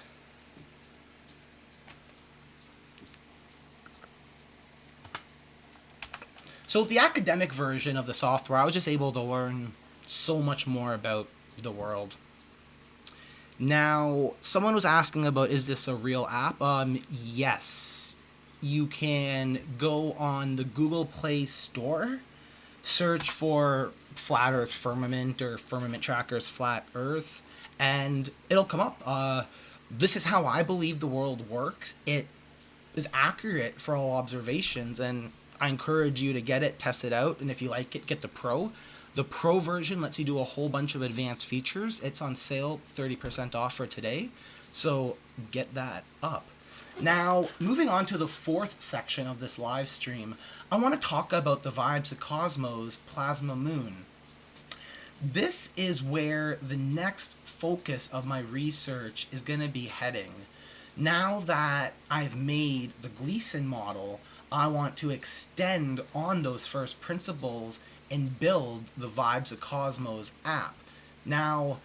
So with the academic version of the software, I was just able to learn so much more about the world. Now, someone was asking about, is this a real app? Yes. You can go on the Google Play Store, search for Flat Earth Firmament or Firmament Trackers Flat Earth, and it'll come up. This is how I believe the world works. It is accurate for all observations, and I encourage you to get it, test it out, and if you like it, get the Pro. The Pro version lets you do a whole bunch of advanced features. It's on sale, 30% off for today, so get that up. Now, moving on to the 4th section of this live stream, I want to talk about the Vibes of Cosmos Plasma Moon. This is where the next focus of my research is going to be heading. Now that I've made the Gleason model, I want to extend on those first principles and build the Vibes of Cosmos app. Now,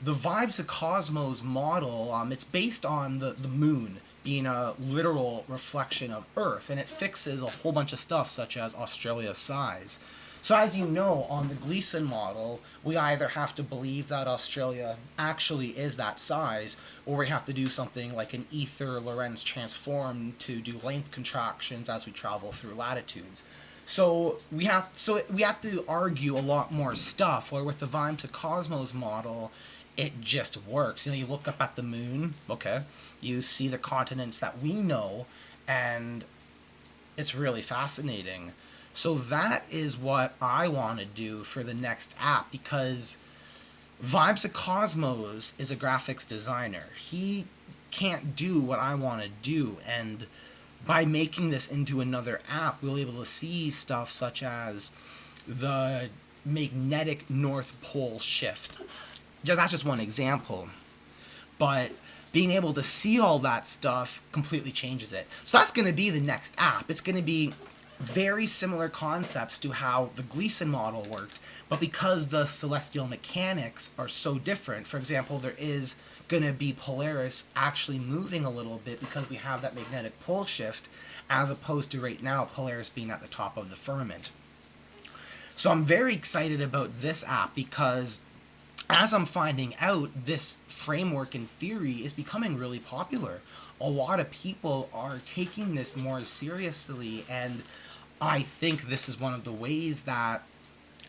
the Vibes of Cosmos model, it's based on the moon being a literal reflection of Earth, and it fixes a whole bunch of stuff such as Australia's size. So as you know, on the Gleason model, we either have to believe that Australia actually is that size, or we have to do something like an ether Lorentz transform to do length contractions as we travel through latitudes. So we have to argue a lot more stuff, where with the Vibes of Cosmos model, it just works. You look up at the moon, okay, you see the continents that we know, and it's really fascinating. So that is what I want to do for the next app, because Vibes of Cosmos is a graphics designer. He can't do what I want to do, and by making this into another app, we'll be able to see stuff such as the magnetic North Pole shift. Yeah, that's just one example. But being able to see all that stuff completely changes it. So that's going to be the next app. It's going to be very similar concepts to how the Gleason model worked, but because the celestial mechanics are so different, for example, there is going to be Polaris actually moving a little bit because we have that magnetic pole shift, as opposed to right now Polaris being at the top of the firmament. So I'm very excited about this app because, as I'm finding out, this framework in theory is becoming really popular. A lot of people are taking this more seriously, and I think this is one of the ways that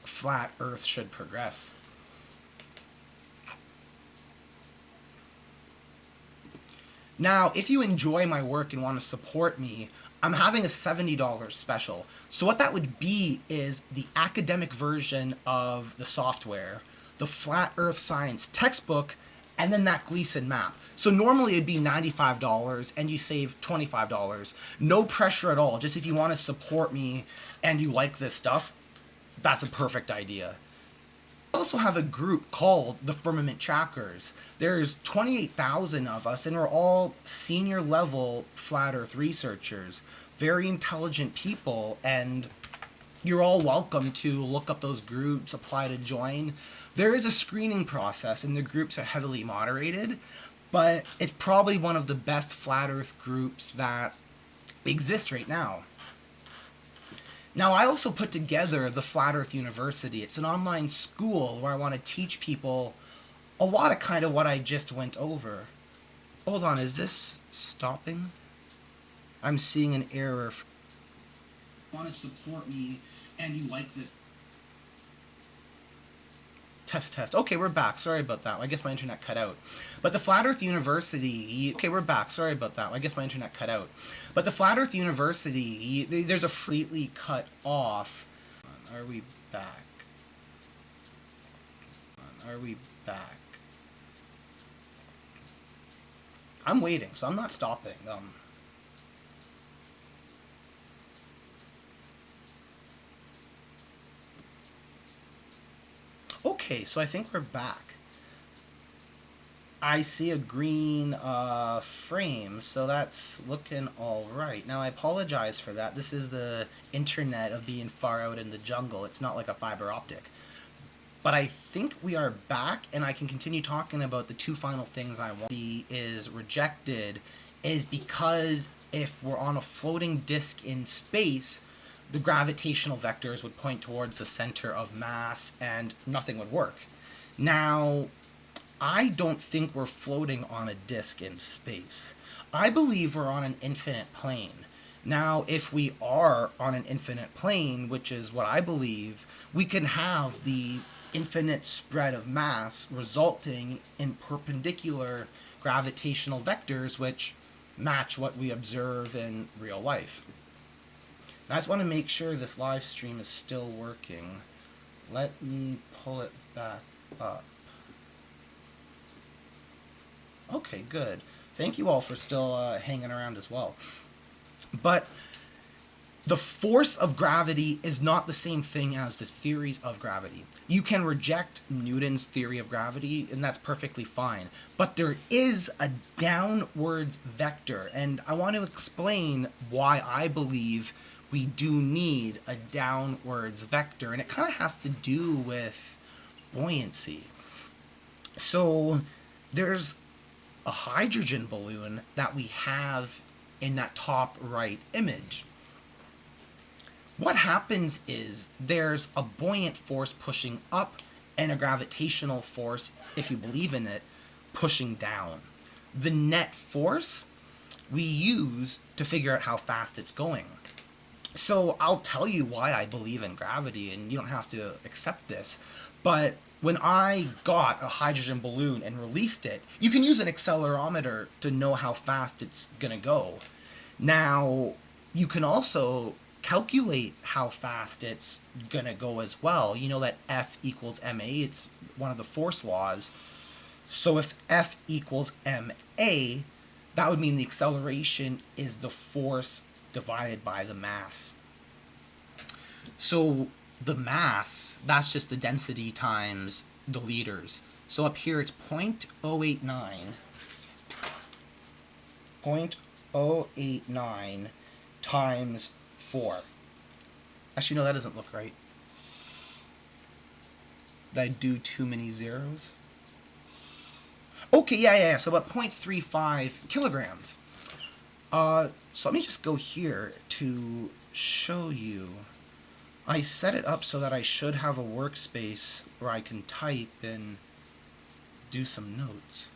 flat Earth should progress. Now, if you enjoy my work and want to support me, I'm having a $70 special. So what that would be is the academic version of the software, the Flat Earth Science textbook, and then that Gleason map. So normally it'd be $95 and you save $25. No pressure at all. Just if you want to support me and you like this stuff, that's a perfect idea. I also have a group called the Firmament Trackers. There's 28,000 of us, and we're all senior level flat Earth researchers, very intelligent people, and you're all welcome to look up those groups, apply to join. There is a screening process, and the groups are heavily moderated, but it's probably one of the best flat Earth groups that exist right now. Now, I also put together the Flat Earth University. It's an online school where I want to teach people a lot of kind of what I just went over. Hold on, is this stopping? I'm seeing an error. Want to support me and you like this. Test. Okay, we're back. Sorry about that. I guess my internet cut out. But the Flat Earth University... Okay, we're back. Sorry about that. I guess my internet cut out. But the Flat Earth University, there's a completely cut off. Are we back? Are we back? I'm waiting, so I'm not stopping. Okay, so I think we're back. I see a green frame, so that's looking all right. Now, I apologize for that. This is the internet of being far out in the jungle. It's not like a fiber optic. But I think we are back, and I can continue talking about the two final things I want. Is rejected is because if we're on a floating disk in space, the gravitational vectors would point towards the center of mass and nothing would work. Now, I don't think we're floating on a disk in space. I believe we're on an infinite plane. Now, if we are on an infinite plane, which is what I believe, we can have the infinite spread of mass resulting in perpendicular gravitational vectors which match what we observe in real life. I just want to make sure this live stream is still working. Let me pull it back up. Okay, good. Thank you all for still hanging around as well. But the force of gravity is not the same thing as the theories of gravity. You can reject Newton's theory of gravity, and that's perfectly fine. But there is a downwards vector, and I want to explain why I believe we do need a downwards vector, and it kind of has to do with buoyancy. So there's a hydrogen balloon that we have in that top right image. What happens is there's a buoyant force pushing up and a gravitational force, if you believe in it, pushing down. The net force we use to figure out how fast it's going. So I'll tell you why I believe in gravity, and you don't have to accept this, but when I got a hydrogen balloon and released it, you can use an accelerometer to know how fast it's going to go. Now, you can also calculate how fast it's going to go as well. You know that F equals ma, it's one of the force laws. So if F equals ma, that would mean the acceleration is the force divided by the mass. So the mass, that's just the density times the liters. So up here it's 0.089. 0.089 times 4. Actually, no, that doesn't look right. Did I do too many zeros? Okay, yeah. So about 0.35 kilograms. So let me just go here to show you. I set it up so that I should have a workspace where I can type and do some notes.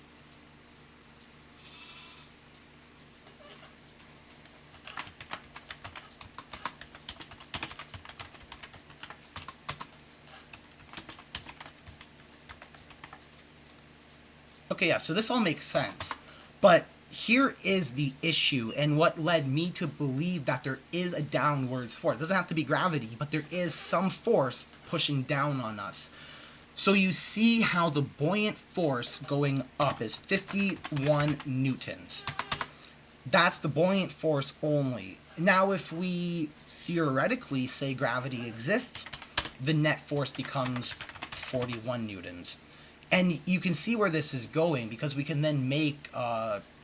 Okay, yeah, so this all makes sense. But here is the issue and what led me to believe that there is a downwards force. It doesn't have to be gravity, but there is some force pushing down on us. So you see how the buoyant force going up is 51 newtons. That's the buoyant force only. Now, if we theoretically say gravity exists, the net force becomes 41 newtons. And you can see where this is going because we can then make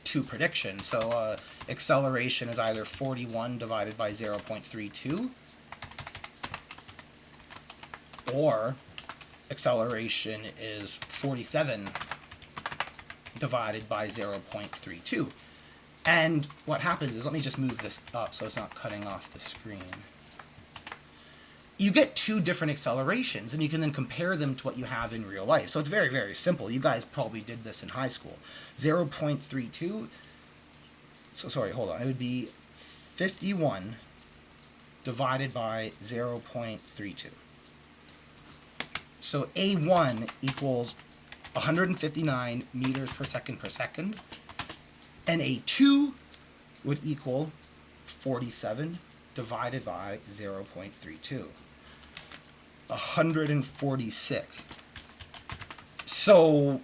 two predictions. So acceleration is either 41 divided by 0.32 or acceleration is 47 divided by 0.32. And what happens is, let me just move this up so it's not cutting off the screen. You get two different accelerations, and you can then compare them to what you have in real life. So it's very, very simple. You guys probably did this in high school. 0.32, so sorry, hold on. It would be 51 divided by 0.32. So A1 equals 159 meters per second, and A2 would equal 47 divided by 0.32. 146. So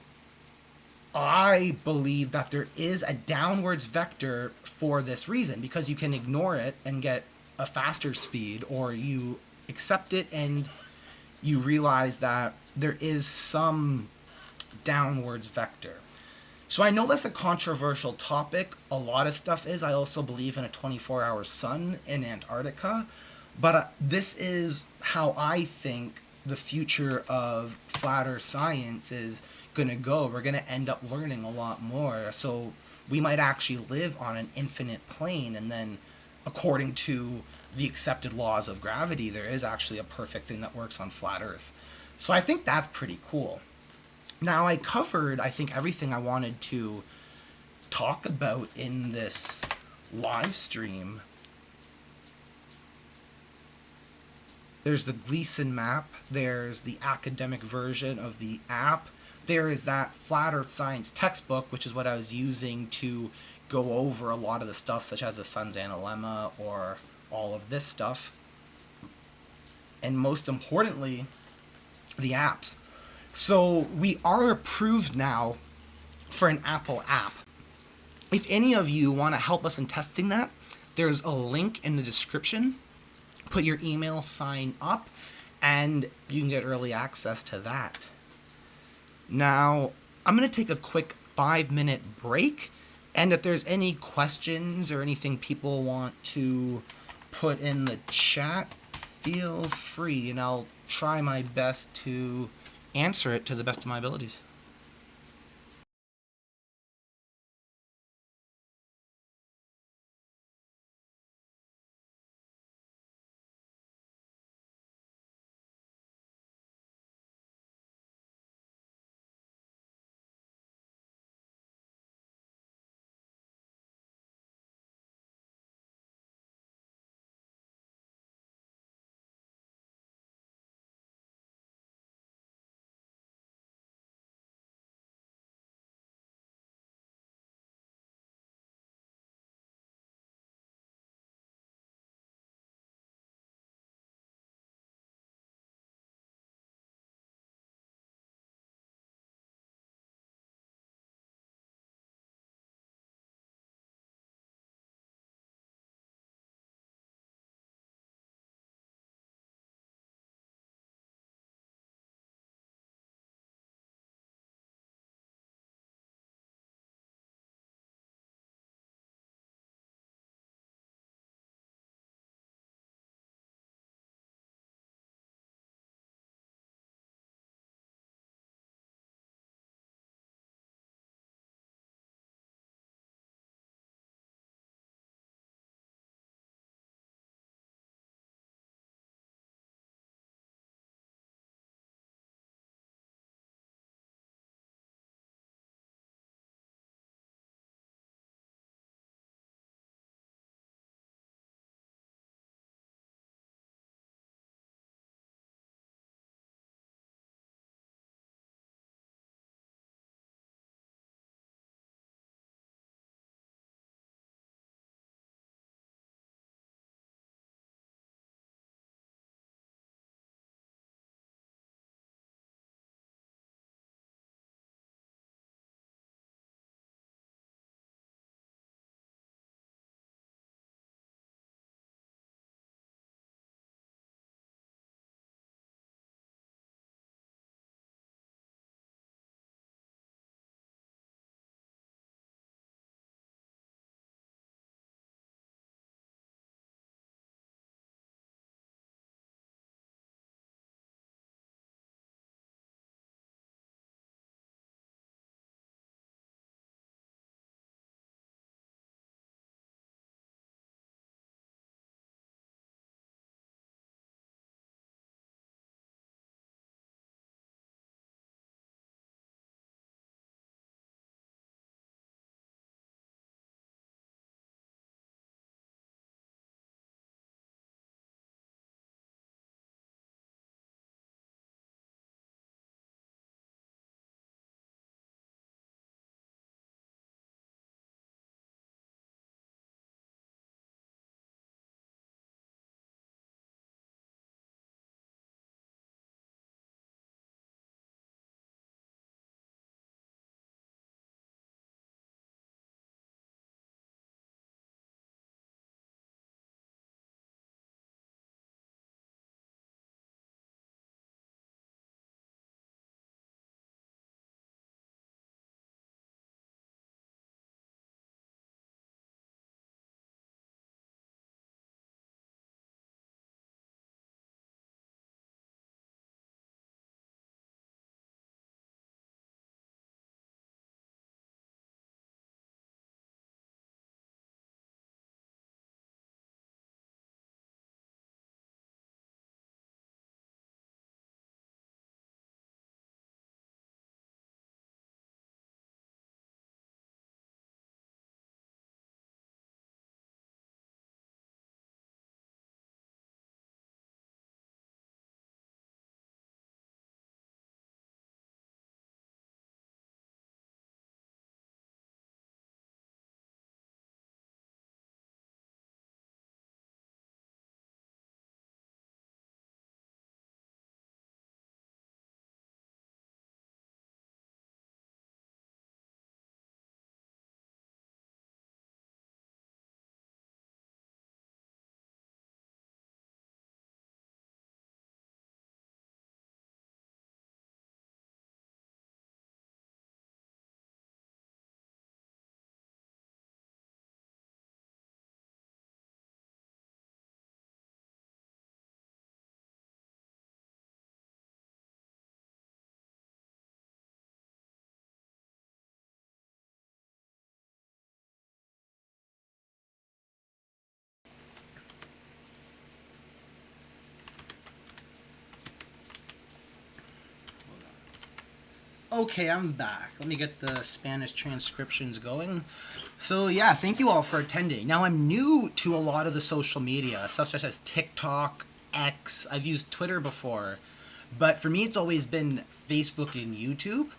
I believe that there is a downwards vector for this reason, because you can ignore it and get a faster speed, or you accept it and you realize that there is some downwards vector. So I know that's a controversial topic. A lot of stuff is. I also believe in a 24-hour sun in Antarctica. But this is how I think the future of flat earth science is going to go. We're going to end up learning a lot more. So we might actually live on an infinite plane, and then according to the accepted laws of gravity, there is actually a perfect thing that works on flat earth. So I think that's pretty cool. Now, I covered, I think, everything I wanted to talk about in this live stream. There's the Gleason map. There's the academic version of the app. There is that Flat Earth Science textbook, which is what I was using to go over a lot of the stuff, such as the sun's analemma or all of this stuff. And most importantly, the apps. So we are approved now for an Apple app. If any of you want to help us in testing that, there's a link in the description. Put your email, sign up, and you can get early access to that. Now, I'm going to take a quick 5-minute break, and if there's any questions or anything people want to put in the chat, feel free, and I'll try my best to answer it to the best of my abilities. Okay, I'm back. Let me get the Spanish transcriptions going. So yeah, thank you all for attending. Now I'm new to a lot of the social media, such as TikTok, X. I've used Twitter before, but for me it's always been Facebook and YouTube.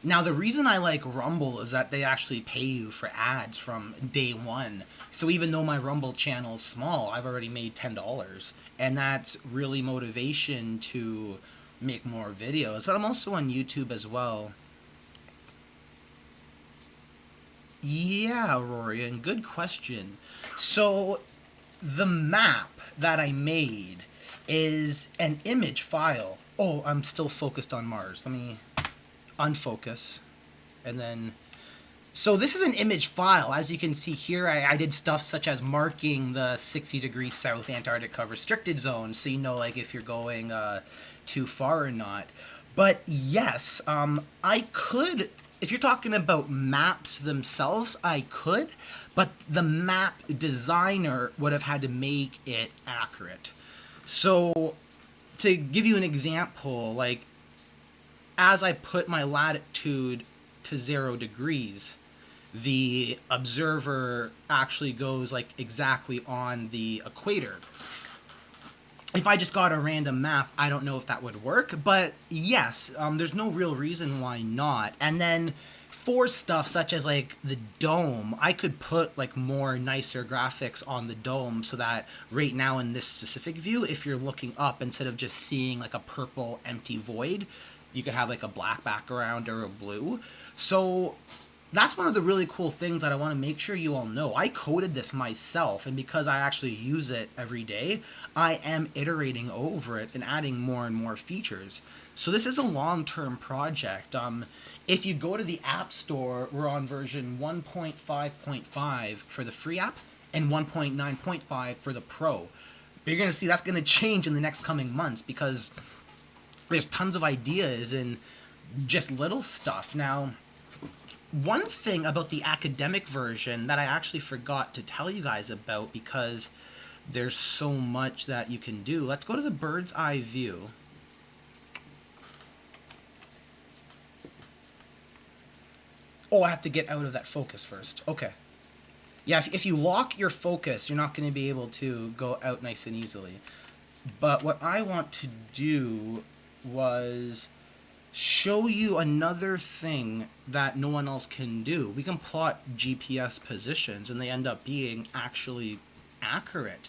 Now the reason I like Rumble is that they actually pay you for ads from day one. So even though my Rumble channel is small, I've already made $10, and that's really motivation to make more videos. But I'm also on YouTube as well. Yeah, Rory, and good question. So, the map that I made is an image file. Oh, I'm still focused on Mars. Let me unfocus. And then... So this is an image file. As you can see here, I did stuff such as marking the 60 degrees south Antarctica restricted zone, so you know like if you're going too far or not. But yes, I could, if you're talking about maps themselves, I could, but the map designer would have had to make it accurate. So to give you an example, like as I put my latitude to 0 degrees, the observer actually goes like exactly on the equator. If I just got a random map, I don't know if that would work, but yes, there's no real reason why not. And then for stuff such as like the dome, I could put like more nicer graphics on the dome so that right now in this specific view, if you're looking up, instead of just seeing like a purple empty void, you could have like a black background or a blue. So that's one of the really cool things that I want to make sure you all know. I coded this myself, and because I actually use it every day, I am iterating over it and adding more and more features. So this is a long-term project. If you go to the App Store, we're on version 1.5.5 for the free app and 1.9.5 for the Pro. But you're going to see that's going to change in the next coming months because there's tons of ideas and just little stuff. Now, one thing about the academic version that I actually forgot to tell you guys about because there's so much that you can do. Let's go to the bird's eye view. Oh, I have to get out of that focus first. Okay. Yeah, if you lock your focus, you're not going to be able to go out nice and easily. But what I want to do was show you another thing that no one else can do. We can plot GPS positions and they end up being actually accurate.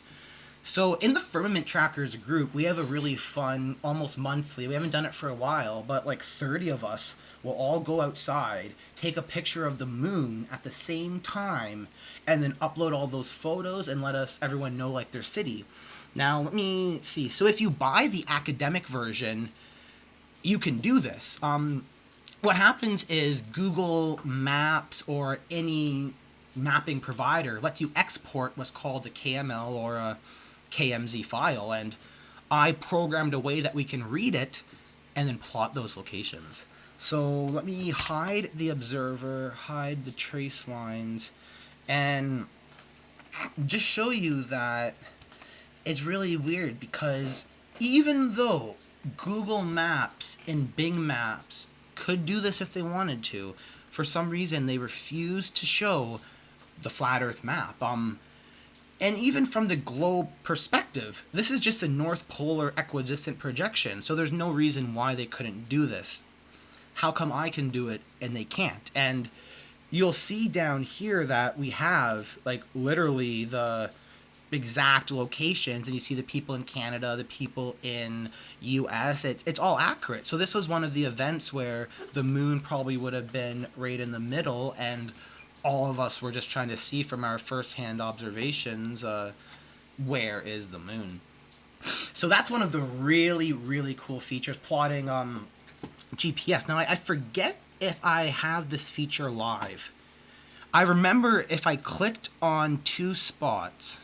So in the Firmament Trackers group, we have a really fun, almost monthly, we haven't done it for a while, but like 30 of us will all go outside, take a picture of the moon at the same time, and then upload all those photos and let everyone know like their city. Now, let me see. So if you buy the academic version, you can do this. What happens is Google Maps or any mapping provider lets you export what's called a KML or a KMZ file, and I programmed a way that we can read it and then plot those locations. So let me hide the observer, hide the trace lines, and just show you that it's really weird because even though Google Maps and Bing Maps could do this if they wanted to, for some reason they refuse to show the flat Earth map. And even from the globe perspective, this is just a North Polar equidistant projection, so there's no reason why they couldn't do this. How come I can do it and they can't? And you'll see down here that we have like literally the exact locations, and you see the people in Canada, the people in US, it's all accurate. So this was one of the events where the moon probably would have been right in the middle, and all of us were just trying to see from our first-hand observations where is the moon. So that's one of the really, really cool features, plotting GPS. Now I forget if I have this feature live. I remember if I clicked on 2 spots.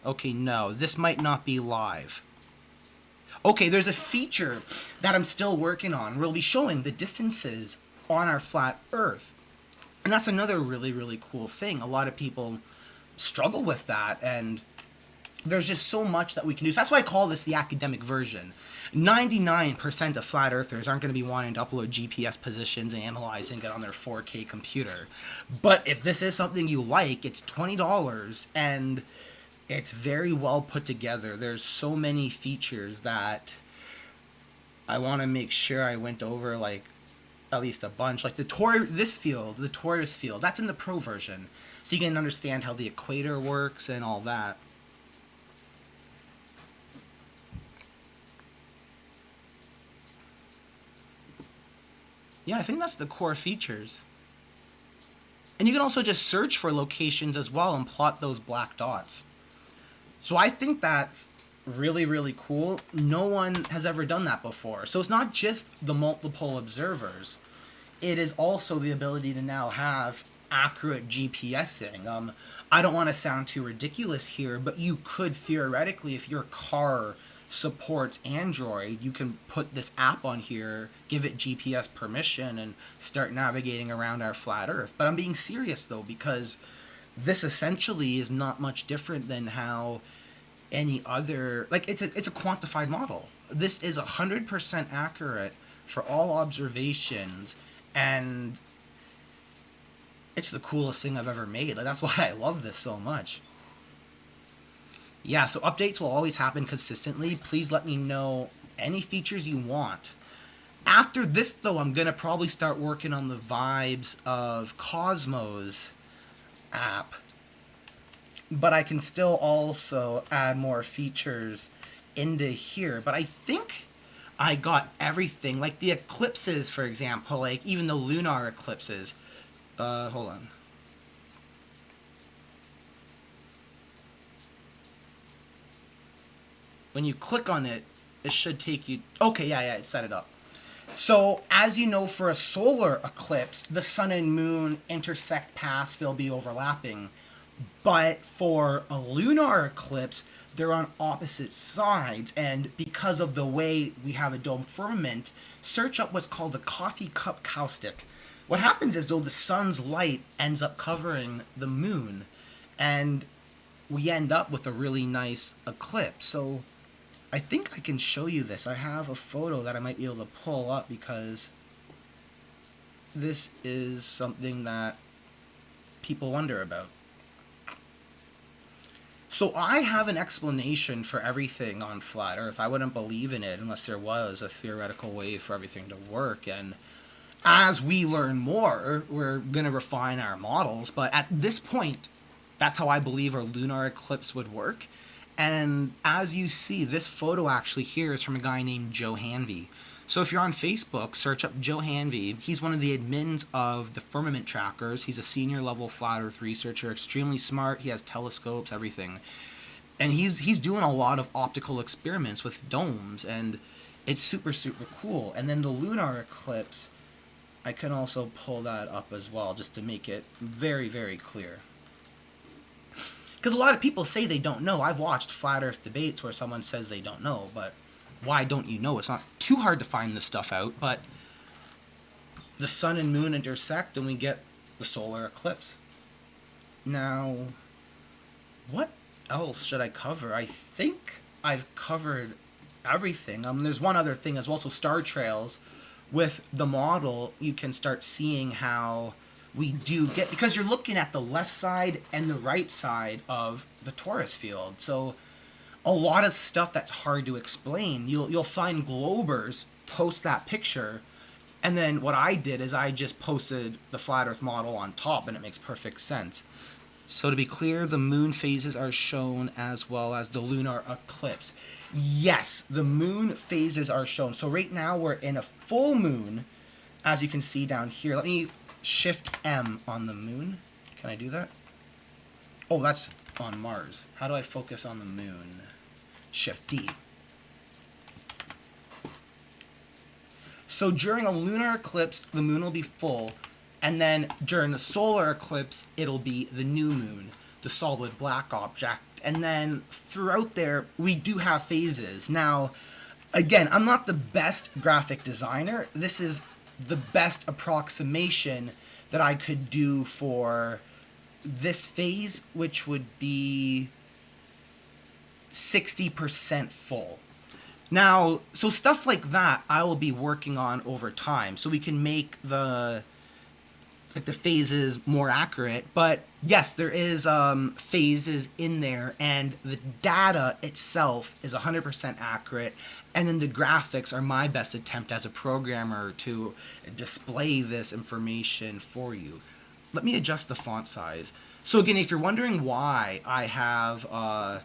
Okay, no, this might not be live. Okay, there's a feature that I'm still working on. We'll be showing the distances on our flat Earth. And that's another really, really cool thing. A lot of people struggle with that, and there's just so much that we can do. So that's why I call this the academic version. 99% of flat earthers aren't going to be wanting to upload GPS positions and analyzing it on their 4K computer. But if this is something you like, it's $20 and it's very well put together. There's so many features that I want to make sure I went over, like at least a bunch. Like the torus field, that's in the pro version. So you can understand how the equator works and all that. Yeah, I think that's the core features. And you can also just search for locations as well and plot those black dots. So I think that's really, really cool. No one has ever done that before. So it's not just the multiple observers. It is also the ability to now have accurate GPSing. I don't want to sound too ridiculous here, but you could theoretically, if your car supports Android, you can put this app on here, give it GPS permission, and start navigating around our flat Earth. But I'm being serious though, because this essentially is not much different than how any other, like it's a quantified model. This is 100% accurate for all observations, and it's the coolest thing I've ever made. Like, that's why I love this so much. Yeah, so updates will always happen consistently. Please let me know any features you want. After this, though, I'm going to probably start working on the vibes of Cosmos app. But I can still also add more features into here. But I think I got everything. Like the eclipses, for example, like even the lunar eclipses. Hold on. When you click on it, it should take you... Okay, yeah, it set it up. So, as you know, for a solar eclipse, the sun and moon intersect paths, they'll be overlapping. But for a lunar eclipse, they're on opposite sides. And because of the way we have a dome firmament, search up what's called a coffee cup caustic. What happens is, though, the sun's light ends up covering the moon, and we end up with a really nice eclipse. So I think I can show you this. I have a photo that I might be able to pull up because this is something that people wonder about. So I have an explanation for everything on Flat Earth. I wouldn't believe in it unless there was a theoretical way for everything to work. And as we learn more, we're going to refine our models. But at this point, that's how I believe a lunar eclipse would work. And as you see, this photo actually here is from a guy named Joe Hanvey. So if you're on Facebook, search up Joe Hanvey. He's one of the admins of the Firmament trackers. He's a senior level flat Earth researcher, extremely smart. He has telescopes, everything. And he's doing a lot of optical experiments with domes, and it's super, super cool. And then the lunar eclipse, I can also pull that up as well, just to make it very, very clear. Because a lot of people say they don't know. I've watched flat Earth debates where someone says they don't know, but why don't you know? It's not too hard to find this stuff out, but the sun and moon intersect and we get the solar eclipse. Now, what else should I cover? I think I've covered everything. There's one other thing as well. So star trails, with the model, you can start seeing how we do get, because you're looking at the left side and the right side of the torus field. So a lot of stuff that's hard to explain. You'll find Globers post that picture, and then what I did is I just posted the flat Earth model on top, and it makes perfect sense. So to be clear, the moon phases are shown as well as the lunar eclipse. Yes, the moon phases are shown. So right now we're in a full moon, as you can see down here. Let me Shift M on the moon. Can I do that? Oh, that's on Mars. How do I focus on the moon? Shift D. So during a lunar eclipse, the moon will be full, and then during a solar eclipse, it'll be the new moon, the solid black object. And then throughout there, we do have phases. Now, again, I'm not the best graphic designer. This is the best approximation that I could do for this phase, which would be 60% full. Now, so stuff like that I will be working on over time, so we can make the phases more accurate. But yes, there is phases in there, and the data itself is 100% accurate, and then the graphics are my best attempt as a programmer to display this information for you. Let me adjust the font size. So again, if you're wondering why I have a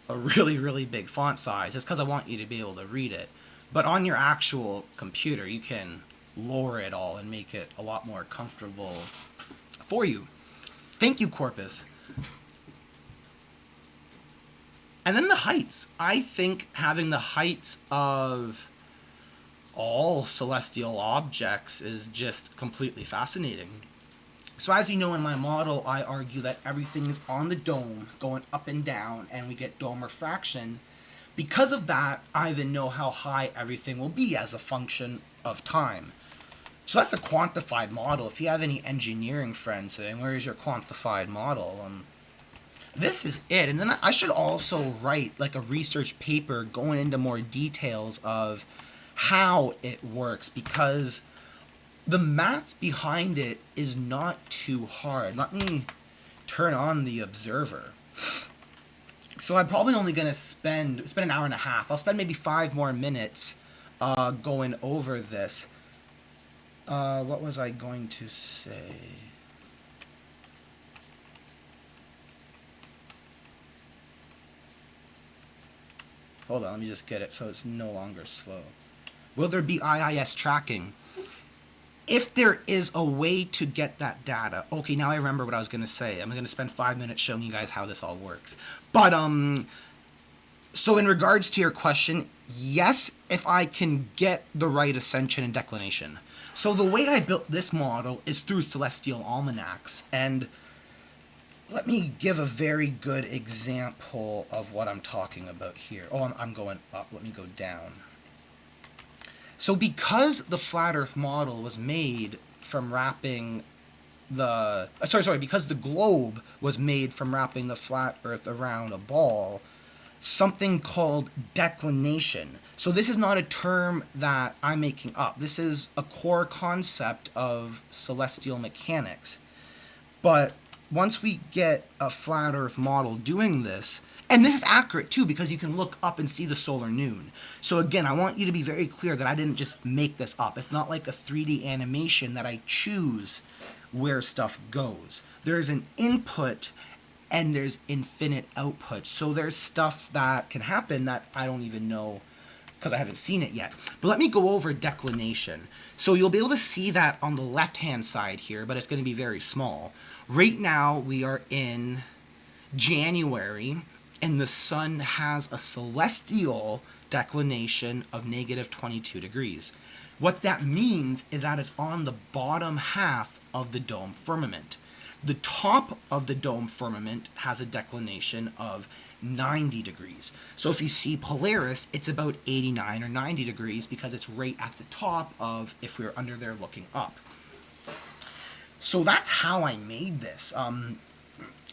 really, really big font size, it's because I want you to be able to read it. But on your actual computer, you can lower it all and make it a lot more comfortable for you. Thank you, Corpus. And then the heights. I think having the heights of all celestial objects is just completely fascinating. So as you know, in my model, I argue that everything is on the dome, going up and down, and we get dome refraction. Because of that, I then know how high everything will be as a function of time. So that's a quantified model. If you have any engineering friends saying, where is your quantified model? This is it. And then I should also write like a research paper going into more details of how it works, because the math behind it is not too hard. Let me turn on the observer. So I'm probably only going to spend an hour and a half. I'll spend maybe 5 more minutes going over this. What was I going to say? Hold on, let me just get it so it's no longer slow. Will there be IIS tracking? If there is a way to get that data, okay, now I remember what I was going to say. I'm going to spend 5 minutes showing you guys how this all works. But, so in regards to your question, yes, if I can get the right ascension and declination. So the way I built this model is through celestial almanacs, and let me give a very good example of what I'm talking about here. Oh, I'm going up. Let me go down. So because the flat Earth model was made from wrapping the... because the globe was made from wrapping the flat Earth around a ball, something called declination. So this is not a term that I'm making up. This is a core concept of celestial mechanics. But once we get a flat Earth model doing this, and this is accurate too, because you can look up and see the solar noon. So again, I want you to be very clear that I didn't just make this up. It's not like a 3D animation that I choose where stuff goes. There's an input and there's infinite output. So there's stuff that can happen that I don't even know because I haven't seen it yet. But let me go over declination. So you'll be able to see that on the left-hand side here, but it's going to be very small. Right now, we are in January, and the sun has a celestial declination of negative 22 degrees. What that means is that it's on the bottom half of the dome firmament. The top of the dome firmament has a declination of 90 degrees. So if you see Polaris, it's about 89 or 90 degrees because it's right at the top of if we were under there looking up. So that's how I made this. And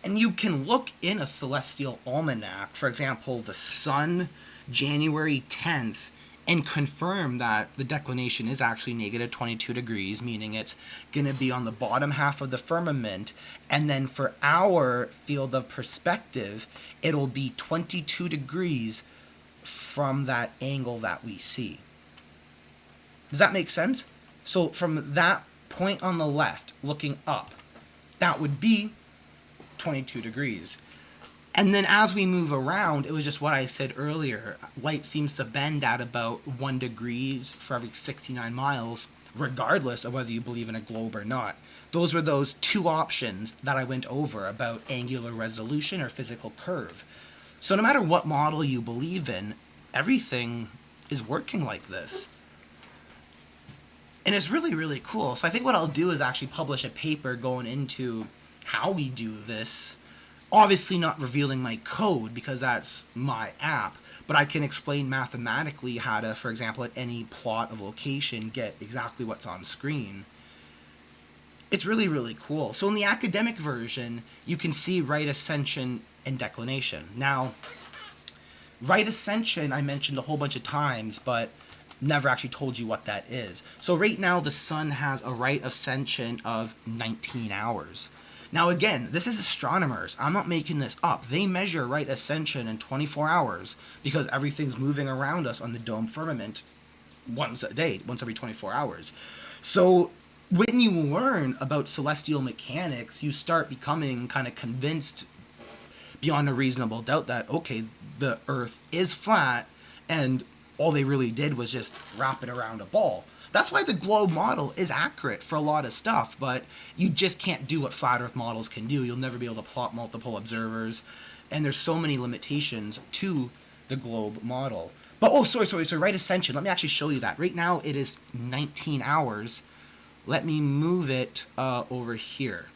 you can look in a celestial almanac, for example, the sun, January 10th, and confirm that the declination is actually negative 22 degrees, meaning it's going to be on the bottom half of the firmament. And then for our field of perspective, it'll be 22 degrees from that angle that we see. Does that make sense? So from that point on the left, looking up, that would be 22 degrees. And then as we move around, it was just what I said earlier. Light seems to bend at about 1 degree for every 69 miles, regardless of whether you believe in a globe or not. Those were those 2 options that I went over about angular resolution or physical curve. So no matter what model you believe in, everything is working like this. And it's really, really cool. So I think what I'll do is actually publish a paper going into how we do this. Obviously not revealing my code because that's my app, but I can explain mathematically how to, for example, at any plot of location, get exactly what's on screen. It's really, really cool. So in the academic version, you can see right ascension and declination. Now, Right ascension, I mentioned a whole bunch of times, but never actually told you what that is. So right now, the sun has a right ascension of 19 hours. Now again, this is astronomers. I'm not making this up. They measure right ascension in 24 hours because everything's moving around us on the dome firmament once a day, once every 24 hours. So when you learn about celestial mechanics, you start becoming kind of convinced beyond a reasonable doubt that, okay, the Earth is flat, and all they really did was just wrap it around a ball. That's why the globe model is accurate for a lot of stuff, but you just can't do what flat Earth models can do. You'll never be able to plot multiple observers, and there's so many limitations to the globe model. But sorry. So right ascension. Let me actually show you that. Right now it is 19 hours. Let me move it over here.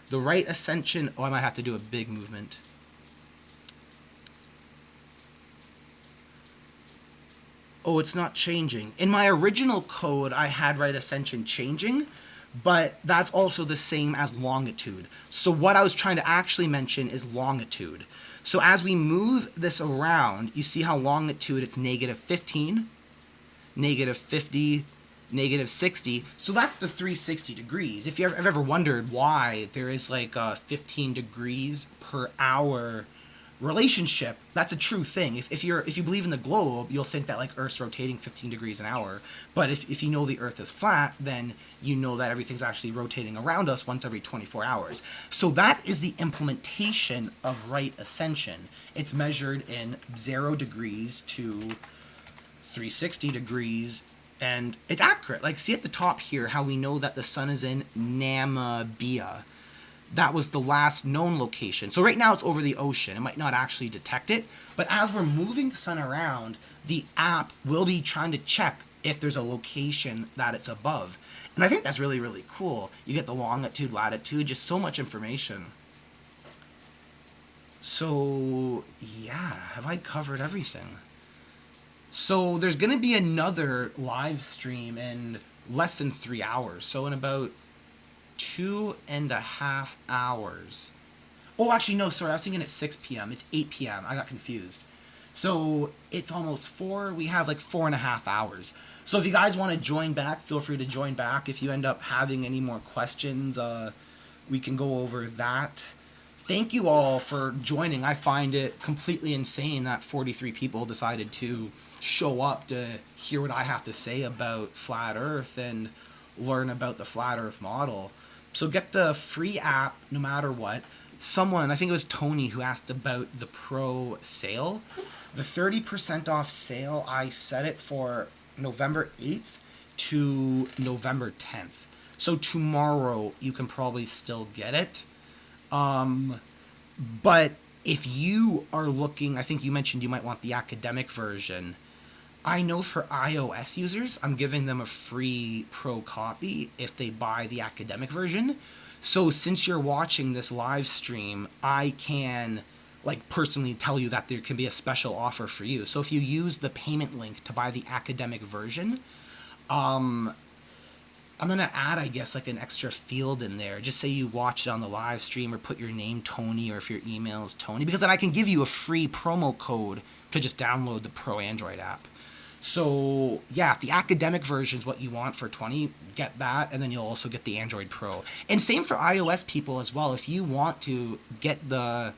The right ascension. Oh, I might have to do a big movement. Oh, it's not changing. In my original code, I had right ascension changing, but that's also the same as longitude. So what I was trying to actually mention is longitude. So as we move this around, you see how longitude, it's negative 15, negative 50, negative 60. So that's the 360 degrees. If you've ever wondered why there is like 15 degrees per hour relationship, that's a true thing. If you believe in the globe, you'll think that like Earth's rotating 15 degrees an hour. But if you know the Earth is flat, then you know that everything's actually rotating around us once every 24 hours. So that is the implementation of right ascension. It's measured in 0 degrees to 360 degrees, and it's accurate. Like, see at the top here how we know that the sun is in Namibia. That was the last known location. So right now it's over the ocean. It might not actually detect it, but as we're moving the sun around, the app will be trying to check if there's a location that it's above. And I think that's really, really cool. You get the longitude, latitude, just so much information. So yeah, have I covered everything? So there's going to be another live stream in less than 3 hours. So in about 2.5 hours. Oh, actually, no, sorry. I was thinking at 6 p.m. It's 8 p.m. I got confused. So it's almost 4. We have like 4.5 hours. So if you guys want to join back, feel free to join back. If you end up having any more questions, we can go over that. Thank you all for joining. I find it completely insane that 43 people decided to show up to hear what I have to say about Flat Earth and learn about the Flat Earth model. So get the free app no matter what. Someone, I think it was Tony, who asked about the Pro sale. The 30% off sale, I set it for November 8th to November 10th. So tomorrow you can probably still get it. But if you are looking, I think you mentioned you might want the academic version. I know for iOS users, I'm giving them a free pro copy if they buy the academic version. So since you're watching this live stream, I can like personally tell you that there can be a special offer for you. So if you use the payment link to buy the academic version, I'm going to add, I guess, like an extra field in there. Just say you watch it on the live stream or put your name Tony, or if your email is Tony, because then I can give you a free promo code to just download the Pro Android app. So yeah, if the academic version is what you want for 20, get that, and then you'll also get the Android Pro. And same for iOS people as well. If you want to get the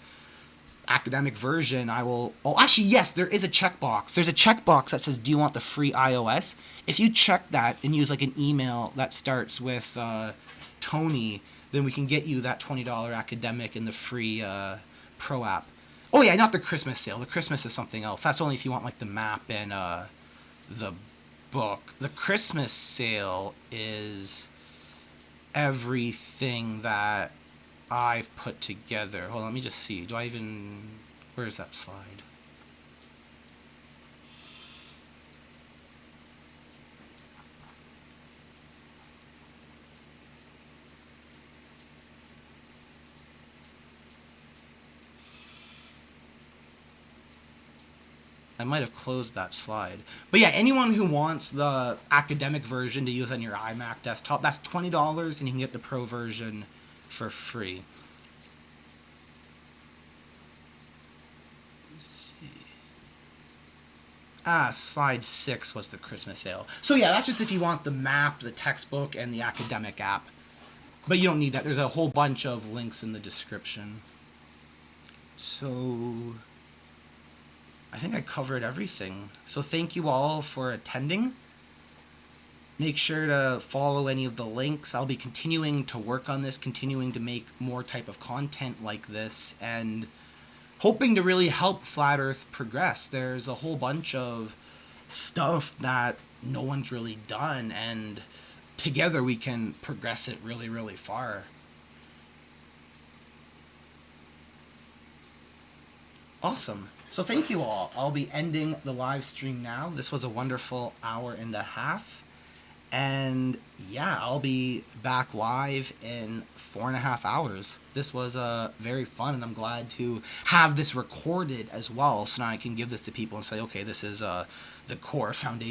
academic version, I will... Oh, actually, yes, there is a checkbox. There's a checkbox that says, do you want the free iOS? If you check that and use like an email that starts with Tony, then we can get you that $20 academic and the free Pro app. Oh yeah, not the Christmas sale. The Christmas is something else. That's only if you want like the map and the book. The Christmas sale is everything that I've put together. Hold on, let me just see. Do I even... Where's that slide? I might have closed that slide. But yeah, anyone who wants the academic version to use on your iMac desktop, that's $20, and you can get the Pro version for free. Let's see. Slide 6 was the Christmas sale. So yeah, that's just if you want the map, the textbook, and the academic app. But you don't need that. There's a whole bunch of links in the description. So I think I covered everything. So thank you all for attending. Make sure to follow any of the links. I'll be continuing to work on this, continuing to make more type of content like this, and hoping to really help Flat Earth progress. There's a whole bunch of stuff that no one's really done, and together we can progress it really, really far. Awesome. So thank you all. I'll be ending the live stream now. This was a wonderful hour and a half. And yeah, I'll be back live in 4.5 hours. This was very fun, and I'm glad to have this recorded as well, so now I can give this to people and say, okay, this is the core foundation